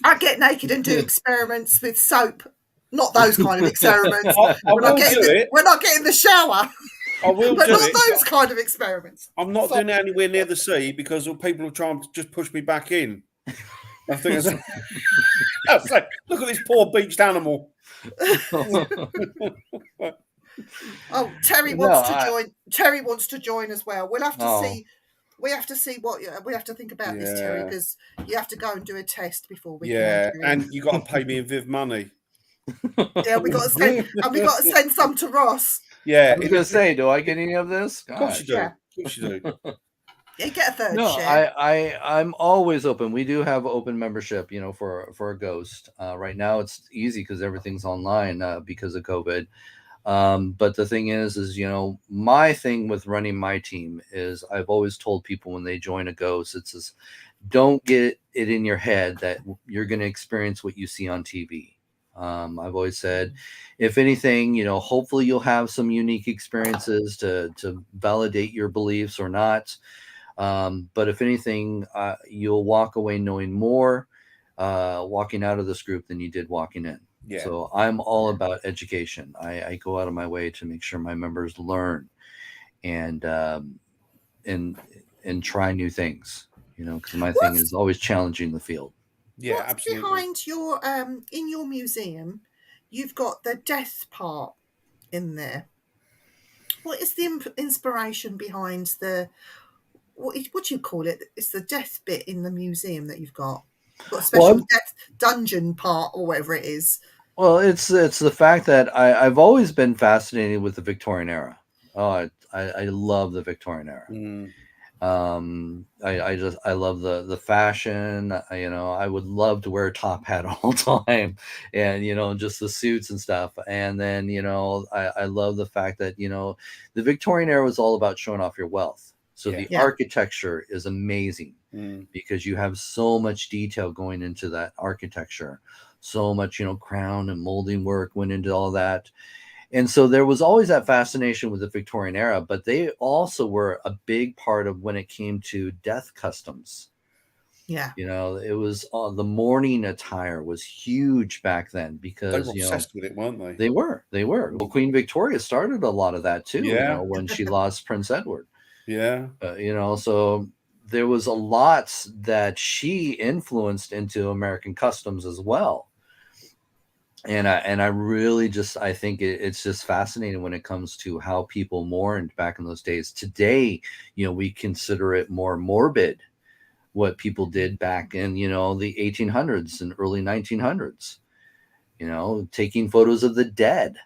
I get naked and do experiments with soap. Not those kind of experiments. We're not getting the shower. I will but do not it. Those kind of experiments. I'm not doing it anywhere near the sea because people are trying to just push me back in. I think I was like, look at this poor beached animal. Oh, Terry wants to join. Terry wants to join as well. We'll have to see. We have to see what we have to think about this, Terry, because you have to go and do a test before we. Yeah, and you got to pay me in Viv money. Yeah, we got to send some to Ross. Yeah, I was going to say, do I get any of this? Gosh. Of course you do. Yeah. Of course you do. You get a third No, share. I'm always open. We do have open membership, for a ghost. Right now it's easy because everything's online because of COVID. But the thing is, my thing with running my team is I've always told people when they join a ghost, it's just, don't get it in your head that you're going to experience what you see on TV. I've always said, if anything, hopefully you'll have some unique experiences to validate your beliefs or not. But if anything, you'll walk away knowing more walking out of this group than you did walking in. Yeah. So I'm all about education. I go out of my way to make sure my members learn and try new things, because my thing is always challenging the field. Yeah, what's absolutely. Behind your in your museum, you've got the death part in there. What is the inspiration behind the what do you call it? It's the death bit in the museum that you've got. You've got a special death dungeon part or whatever it is. Well, it's the fact that I've always been fascinated with the Victorian era. Oh, I love the Victorian era. Mm. I love the fashion. I would love to wear a top hat all the time, and just the suits and stuff. And then I love the fact that the Victorian era was all about showing off your wealth. So Yeah. the Yeah. architecture is amazing Mm. because you have so much detail going into that architecture. So much, crown and molding work went into all that. And so there was always that fascination with the Victorian era, but they also were a big part of when it came to death customs. Yeah. It was the mourning attire was huge back then They because, were obsessed with it, weren't they? they were. Well, Queen Victoria started a lot of that too, Yeah. when she lost Prince Edward. Yeah. So there was a lot that she influenced into American customs as well. And I really I think it's just fascinating when it comes to how people mourned back in those days. Today, we consider it more morbid what people did back in, the 1800s and early 1900s, taking photos of the dead.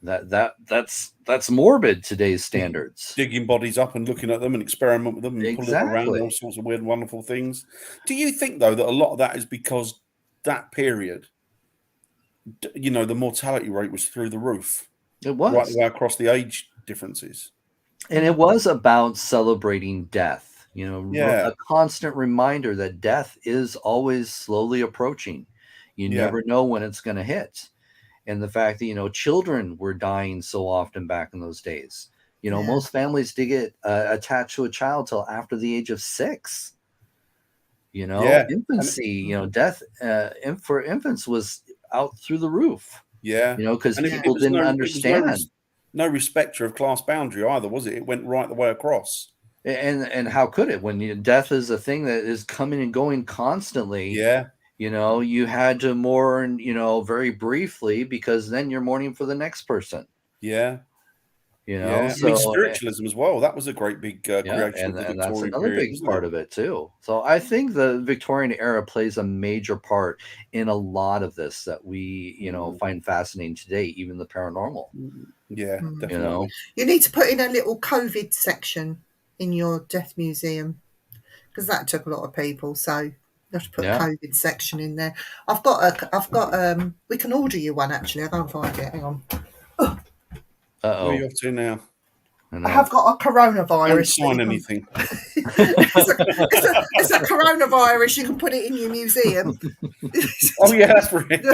That's morbid today's standards. Digging bodies up and looking at them and experiment with them and pulling them around, Exactly. all sorts of weird and wonderful things. Do you think, though, that a lot of that is because that period, the mortality rate was through the roof, It right was. the way across the age differences? And it was about celebrating death, Yeah. a constant reminder that death is always slowly approaching. You Yeah. never know when it's going to hit. And the fact that, children were dying so often back in those days. Yeah. Most families did get attached to a child till after the age of 6. Yeah. Infancy, death for infants was out through the roof, Yeah. because And people didn't understand. no respecter of class boundary either, was it? It went right the way across. And how could it when death is a thing that is coming and going constantly? Yeah. You had to mourn, very briefly because then you're mourning for the next person. Yeah. Yeah. I So mean, spiritualism as well. That was a great big yeah, creation of the and that's Victorian another period, big wasn't part it? of it too. So I think the Victorian era plays a major part in a lot of this that we, find fascinating today, even the paranormal. Yeah, Mm. definitely. You need to put in a little COVID section in your death museum because that took a lot of people. So you have to put a COVID section in there. I've got we can order you one actually. I'll go and find it. Hang on. Where are you off to now? I have got a coronavirus. Don't sign anything. it's a coronavirus. You can put it in your museum. Oh yeah, that's brilliant.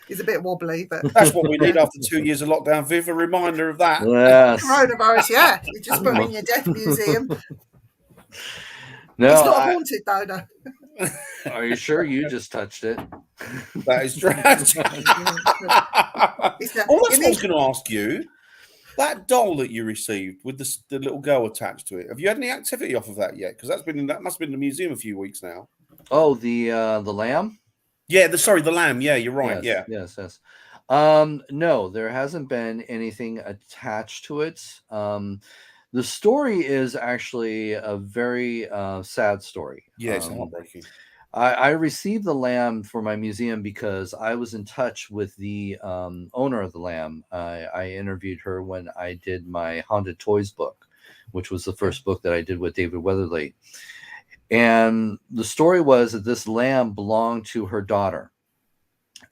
It's a bit wobbly, but that's what we need after 2 years of lockdown. Viv, a reminder of that. Yes. Coronavirus, yeah. You just put it in your death museum. No, it's not haunted though. No. Are you sure you just touched it? That is true. That's what I was going to ask you. That doll that you received with the little girl attached to it, have you had any activity off of that yet? Because that must have been in the museum a few weeks now. Oh, the lamb? Yeah, the lamb. Yeah, you're right. Yes. No, there hasn't been anything attached to it. The story is actually a very sad story. Yeah, it's heartbreaking. I received the lamb for my museum because I was in touch with the owner of the lamb. I interviewed her when I did my Haunted Toys book, which was the first book that I did with David Weatherly. And the story was that this lamb belonged to her daughter.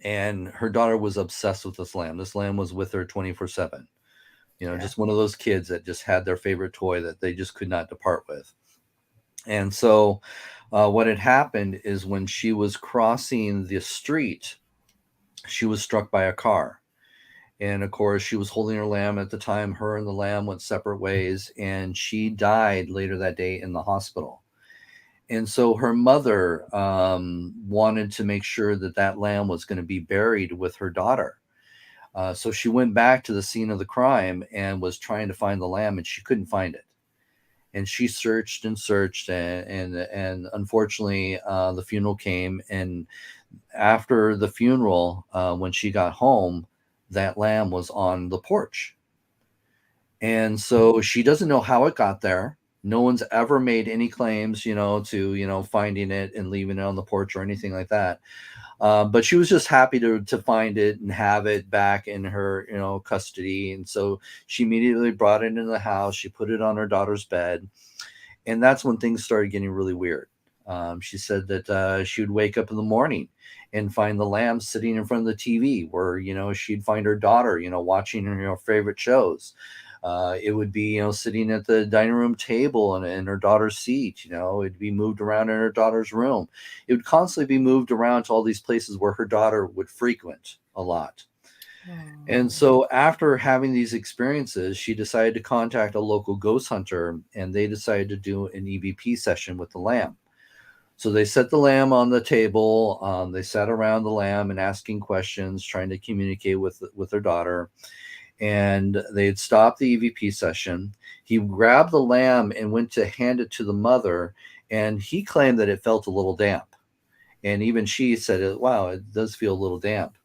And her daughter was obsessed with this lamb. This lamb was with her 24/7. Just one of those kids that just had their favorite toy that they just could not depart with. And so what had happened is when she was crossing the street, she was struck by a car. And of course, she was holding her lamb at the time. Her and the lamb went separate ways, and she died later that day in the hospital. And so her mother wanted to make sure that lamb was going to be buried with her daughter. So she went back to the scene of the crime and was trying to find the lamb, and she couldn't find it. And she searched and searched, and unfortunately, the funeral came. And after the funeral, when she got home, that lamb was on the porch. And so she doesn't know how it got there. No one's ever made any claims, to finding it and leaving it on the porch or anything like that. But she was just happy to find it and have it back in her, custody. And so she immediately brought it into the house. She put it on her daughter's bed. And that's when things started getting really weird. She said that she would wake up in the morning and find the lamb sitting in front of the TV where, she'd find her daughter, watching her, favorite shows. It would be, sitting at the dining room table and in her daughter's seat. It'd be moved around in her daughter's room. It would constantly be moved around to all these places where her daughter would frequent a lot. And so after having these experiences, she decided to contact a local ghost hunter, and they decided to do an EVP session with the lamb. So they set the lamb on the table. They sat around the lamb and asking questions, trying to communicate with their daughter. And they had stopped the EVP session. He grabbed the lamb and went to hand it to the mother, and he claimed that it felt a little damp. And even she said, wow, it does feel a little damp.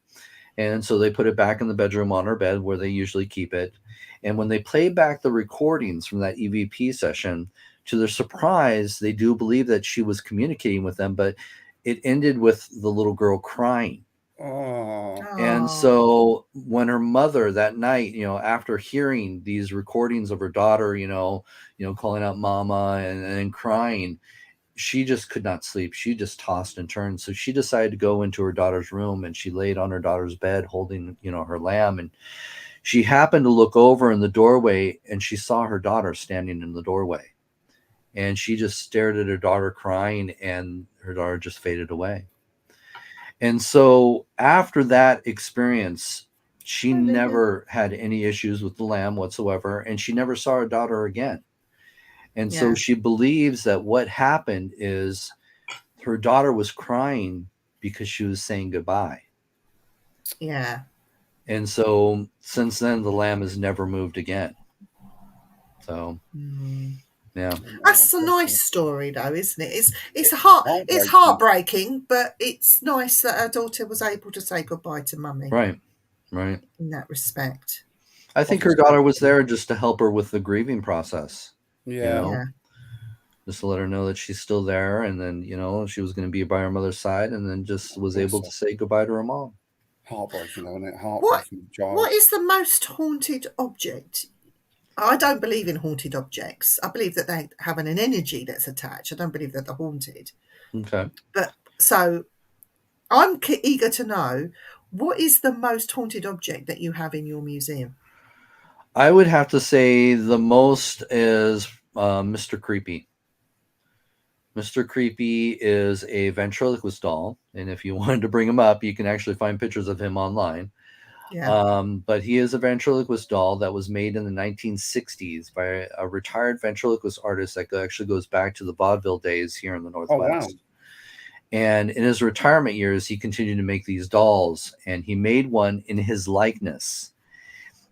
And so they put it back in the bedroom on her bed where they usually keep it. And when they played back the recordings from that EVP session, to their surprise, they do believe that she was communicating with them, but it ended with the little girl crying. Oh. And so when her mother that night, after hearing these recordings of her daughter, calling out mama and crying, she just could not sleep. She just tossed and turned. So she decided to go into her daughter's room, and she laid on her daughter's bed holding, her lamb. And she happened to look over in the doorway, and she saw her daughter standing in the doorway. And she just stared at her daughter crying, and her daughter just faded away. And so after that experience, she never had any issues with the lamb whatsoever, and she never saw her daughter again. And so she believes that what happened is her daughter was crying because she was saying goodbye. Yeah. And so since then, the lamb has never moved again. So, yeah. That's a nice story, though, isn't it? It's heartbreaking, but it's nice that her daughter was able to say goodbye to mummy. Right. In that respect. I think her daughter was there just to help her with the grieving process. Yeah. Just to let her know that she's still there, and then, she was going to be by her mother's side, and then just was able to say goodbye to her mom. Heartbreaking, though, isn't it? Heartbreaking. What is the most haunted object? I don't believe in haunted objects. I believe that they have an energy that's attached. I don't believe that they're haunted. Okay. But so I'm eager to know, what is the most haunted object that you have in your museum? I would have to say the most is Mr. Creepy. Mr. Creepy is a ventriloquist doll, and if you wanted to bring him up, you can actually find pictures of him online. Yeah. But he is a ventriloquist doll that was made in the 1960s by a retired ventriloquist artist that actually goes back to the vaudeville days here in the Northwest. Oh, wow. And in his retirement years, he continued to make these dolls, and he made one in his likeness.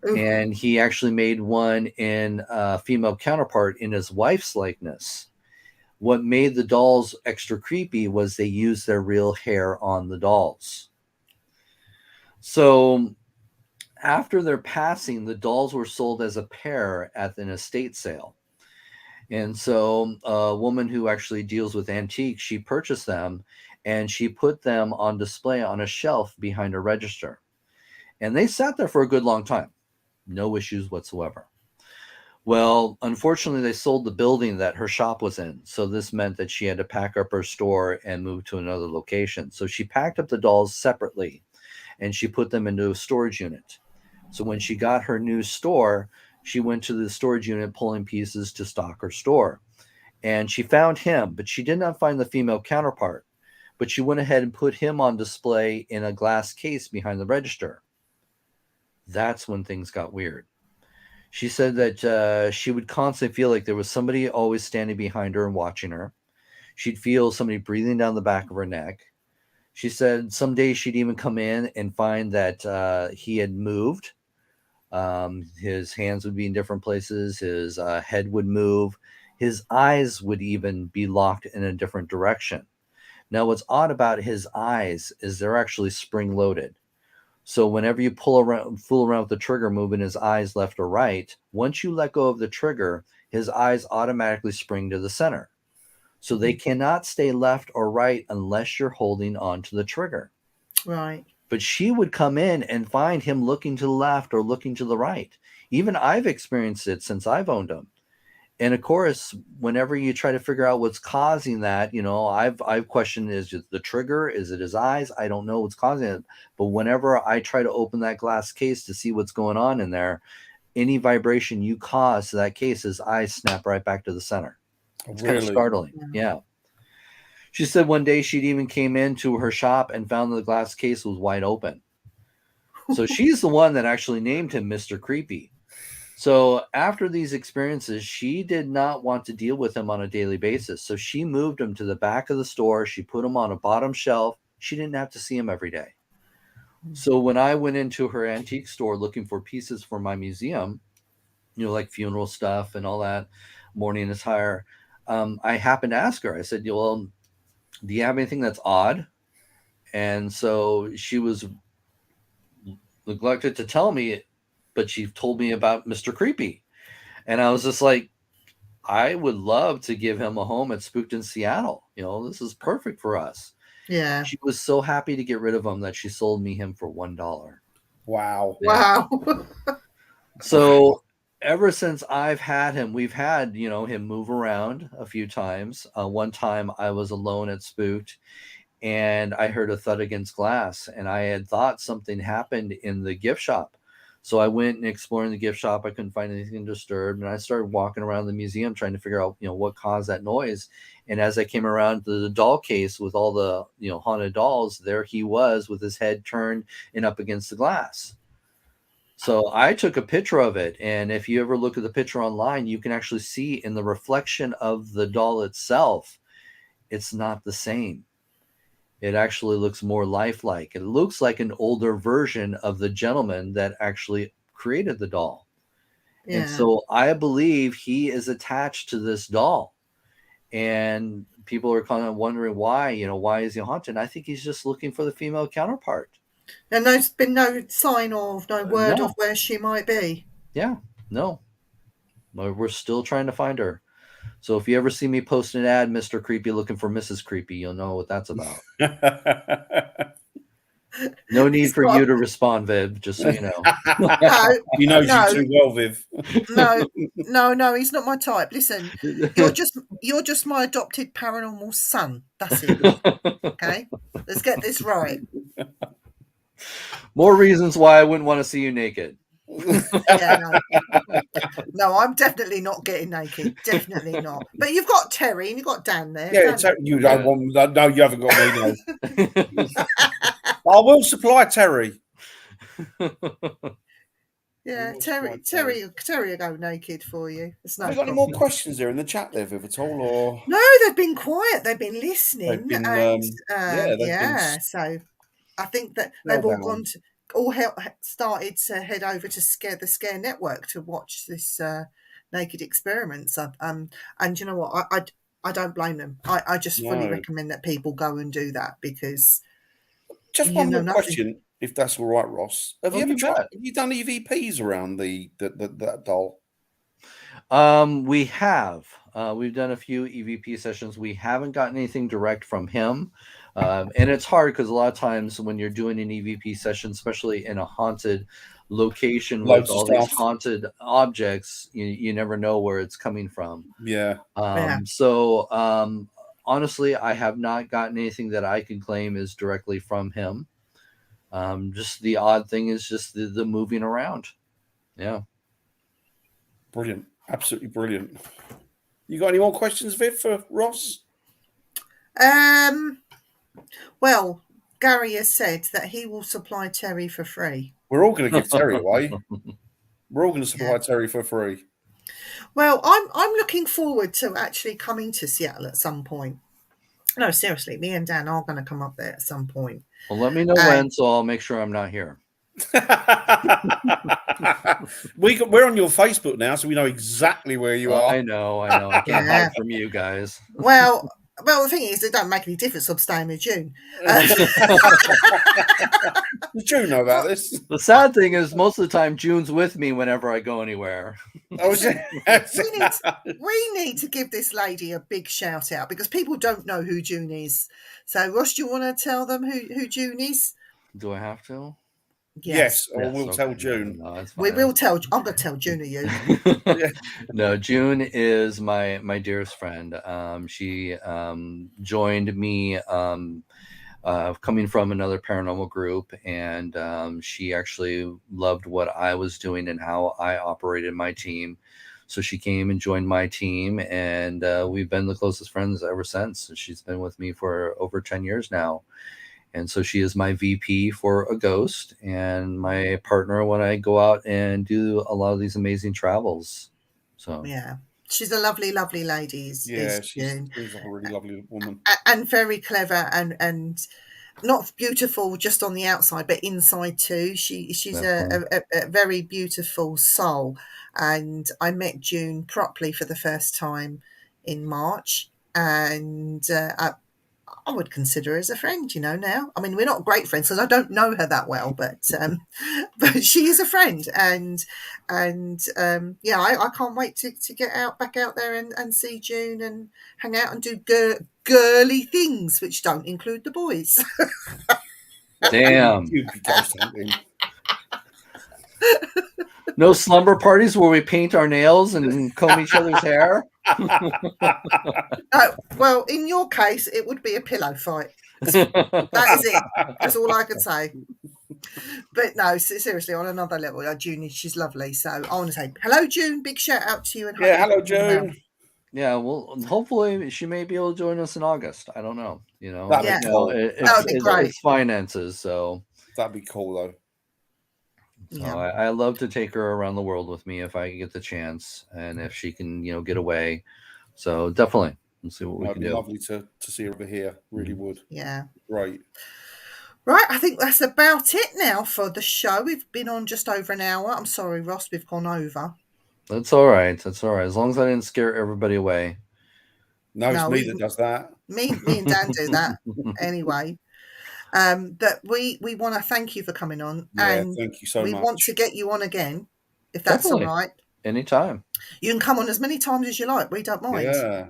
Ooh. And he actually made one in a female counterpart in his wife's likeness. What made the dolls extra creepy was they used their real hair on the dolls. So after their passing, the dolls were sold as a pair at an estate sale. And so a woman who actually deals with antiques, she purchased them and she put them on display on a shelf behind a register. And they sat there for a good long time. No issues whatsoever. Well, unfortunately, they sold the building that her shop was in. So this meant that she had to pack up her store and move to another location. So she packed up the dolls separately and she put them into a storage unit. So when she got her new store, she went to the storage unit pulling pieces to stock her store. And she found him, but she did not find the female counterpart. But she went ahead and put him on display in a glass case behind the register. That's when things got weird. She said that she would constantly feel like there was somebody always standing behind her and watching her. She'd feel somebody breathing down the back of her neck. She said some days she'd even come in and find that he had moved. His hands would be in different places. His head would move. His eyes would even be locked in a different direction. Now, what's odd about his eyes is they're actually spring-loaded. So whenever you fool around with the trigger, moving his eyes left or right, once you let go of the trigger, his eyes automatically spring to the center. So they cannot stay left or right unless you're holding on to the trigger. Right. But she would come in and find him looking to the left or looking to the right. Even I've experienced it since I've owned them. And of course, whenever you try to figure out what's causing that, I've questioned, is it the trigger? Is it his eyes? I don't know what's causing it. But whenever I try to open that glass case to see what's going on in there, any vibration you cause to that case, his eyes snap right back to the center. It's kind of startling. Yeah. She said one day she'd even came into her shop and found the glass case was wide open. So she's the one that actually named him Mr. Creepy. So after these experiences, she did not want to deal with him on a daily basis. So she moved him to the back of the store. She put him on a bottom shelf. She didn't have to see him every day. So when I went into her antique store looking for pieces for my museum, like funeral stuff and all that, mourning attire, I happened to ask her, I said, well, do you have anything that's odd? And so she was neglected to tell me, but she told me about Mr. Creepy. And I was just like, I would love to give him a home at Spooked in Seattle. This is perfect for us. Yeah. She was so happy to get rid of him that she sold me him for $1. Wow. Wow. So ever since I've had him, we've had, him move around a few times. One time I was alone at Spooked and I heard a thud against glass and I had thought something happened in the gift shop. So I went and exploring the gift shop. I couldn't find anything disturbed. And I started walking around the museum trying to figure out, what caused that noise. And as I came around to the doll case with all the, haunted dolls, there he was with his head turned and up against the glass. So I took a picture of it. And if you ever look at the picture online, you can actually see in the reflection of the doll itself, it's not the same. It actually looks more lifelike. It looks like an older version of the gentleman that actually created the doll. Yeah. And so I believe he is attached to this doll. And people are kind of wondering why, why is he haunted? I think he's just looking for the female counterpart. And there's been no sign of, no word of where she might be. Yeah, no. We're still trying to find her. So if you ever see me post an ad, Mr. Creepy looking for Mrs. Creepy, you'll know what that's about. No need for you to respond, Viv, just so you know. He knows you too well, Viv. No, he's not my type. Listen, you're just my adopted paranormal son. That's it. Okay? Let's get this right. More reasons why I wouldn't want to see you naked. Yeah, no, I'm definitely not getting naked. Definitely not. But you've got Terry and you've got Dan there. Yeah, you don't want. No, you haven't got me. No. I will supply Terry. Yeah, Terry will go naked for you. Have you got any more questions there in the chat there, Viv, at all? Or no, they've been quiet. They've been listening. So I think that they've all started to head over to the Scare Network to watch this naked experiments. And you know what? I don't blame them. I just fully recommend that people go and do that because just one more question, if that's all right, Ross. Have you done EVPs around that doll? We have. We've done a few EVP sessions. We haven't gotten anything direct from him. And it's hard because a lot of times when you're doing an EVP session, especially in a haunted location with all these haunted objects, you never know where it's coming from. Yeah. So honestly, I have not gotten anything that I can claim is directly from him. Just the odd thing is just the moving around. Yeah. Brilliant. Absolutely brilliant. You got any more questions, Viv, for Ross? Well, Gary has said that he will supply Terry for free. We're all going to give Terry away. We're all going to supply Terry for free. Well, I'm looking forward to actually coming to Seattle at some point. No, seriously, me and Dan are going to come up there at some point. Well, let me know when, so I'll make sure I'm not here. We're on your Facebook now, so we know exactly where you are. I know. I can't hide from you guys. Well, the thing is, it don't make any difference. I'm staying in June. Did you know about this? The sad thing is, most of the time, June's with me whenever I go anywhere. Oh, is it? We need to give this lady a big shout out because people don't know who June is. So, Ross, do you want to tell them who June is? Do I have to? Yes, or Yes, we'll okay. tell June. No, that's We fine. will tell. I'm going to tell June or you. Yeah. No, June is my dearest friend. She joined me coming from another paranormal group, and she actually loved what I was doing and how I operated my team. So she came and joined my team, and we've been the closest friends ever since. She's been with me for over 10 years now. And so she is my VP for a ghost and my partner when I go out and do a lot of these amazing travels. So Yeah, she's a lovely, lovely lady. Yeah, Is June. she's like a really lovely woman. And very clever and not beautiful just on the outside, but inside too. She's a very beautiful soul. And I met June properly for the first time in March, and I would consider her as a friend, now. I mean, we're not great friends because I don't know her that well, but but she is a friend, and yeah, I can't wait to get back out there and see June and hang out and do girly things, which don't include the boys. damn. You'd be ghost hunting. No slumber parties where we paint our nails and comb each other's hair. Well, in your case, it would be a pillow fight. That is it. That's all I can say. But no, seriously, on another level, June, she's lovely. So I want to say hello, June. Big shout out to you. And Yeah, hello, June. Yeah, well, hopefully she may be able to join us in August. I don't know. That'd be cool. That would be great. It's finances, so that'd be cool though. So Yeah. I love to take her around the world with me if I get the chance, and if she can, get away. So definitely, let's see what we can do. Lovely to see her over here. Really would. Yeah. Great. Right, I think that's about it now for the show. We've been on just over an hour. I'm sorry, Ross, we've gone over. That's all right. That's all right. As long as I didn't scare everybody away. No, it's me that does that. Me and Dan do that anyway. But we want to thank you for coming on. Yeah, and thank you so much. We want to get you on again, if that's Definitely. all right. Anytime. You can come on as many times as you like. We don't mind. Yeah.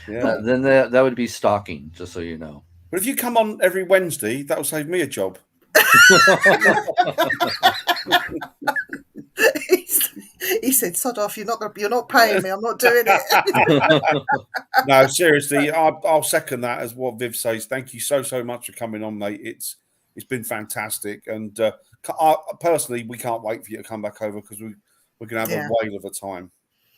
Yeah. Then that would be stalking, just so you know. But if you come on every Wednesday, that'll save me a job. He said, "Sod off! You're not paying me. I'm not doing it." No, seriously, I'll second that as what Viv says. Thank you so much for coming on, mate. It's been fantastic, and personally, we can't wait for you to come back over because we're gonna have a whale of a time.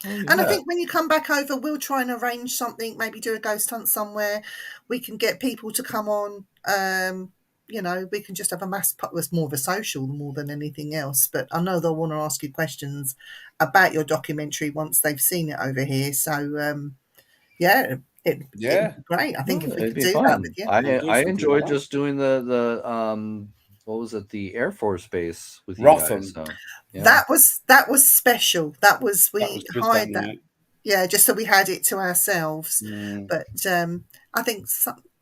And I think when you come back over, we'll try and arrange something. Maybe do a ghost hunt somewhere. We can get people to come on. We can just have a mass. It's more of a social more than anything else. But I know they'll want to ask you questions about your documentary once they've seen it over here. So, it'd be great. I think if we could do that with you. I enjoyed just doing the what was it, the Air Force Base with you Rotham. guys. So, yeah. That was special. We hired that. Yeah, just so we had it to ourselves. But I think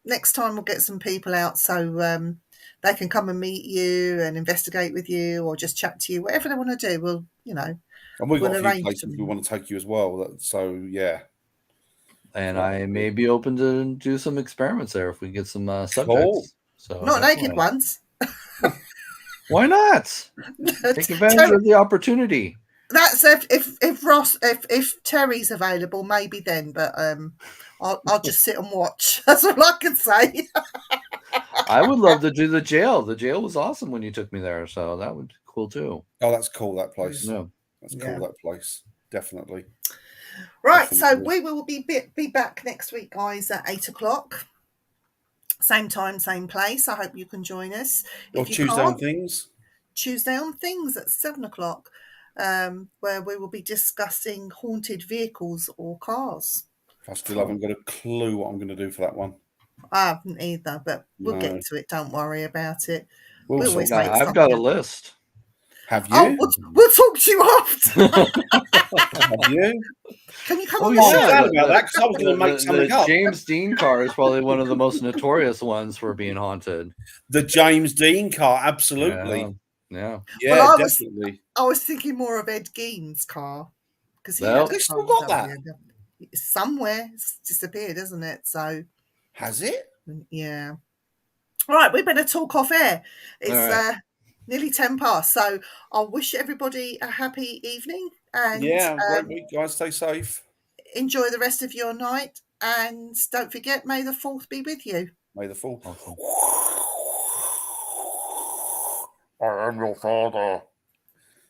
next time we'll get some people out so they can come and meet you and investigate with you or just chat to you, whatever they want to do. We'll, and we've got a few places we want to take you as well. So yeah. And I may be open to do some experiments there if we get some subjects. Cool. So not naked ones. Why not? Take advantage of the opportunity. That's if Terry's available, maybe then. But I'll just sit and watch. That's all I can say. I would love to do the jail. The jail was awesome when you took me there, so that would be cool too. Oh, that's cool. That place. Yeah. That's cool. That place. Definitely. Right. So we will be back next week, guys, at 8:00. Same time, same place. I hope you can join us. Or Tuesday on Things. Tuesday on Things at 7:00, where we will be discussing haunted vehicles or cars. I still haven't got a clue what I'm going to do for that one. I haven't either, but we'll get to it. Don't worry about it. I've got a list. Have you? Oh, we'll talk to you after. Have you? Can you come on the show? About that because I was going to make something up. James Dean car is probably one of the most notorious ones for being haunted. The James Dean car, absolutely. Yeah. Yeah, Well, definitely. I was thinking more of Ed Gein's car because he Well, had a They still car got that. somewhere. It's disappeared, hasn't it? So Has it? yeah. All right, we better talk off air. It's right. nearly 10 past, so I'll wish everybody a happy evening and Yeah, great week, guys. Stay safe. enjoy the rest of your night. And don't forget, may the 4th be with you. May the 4th. Awesome. I am your father.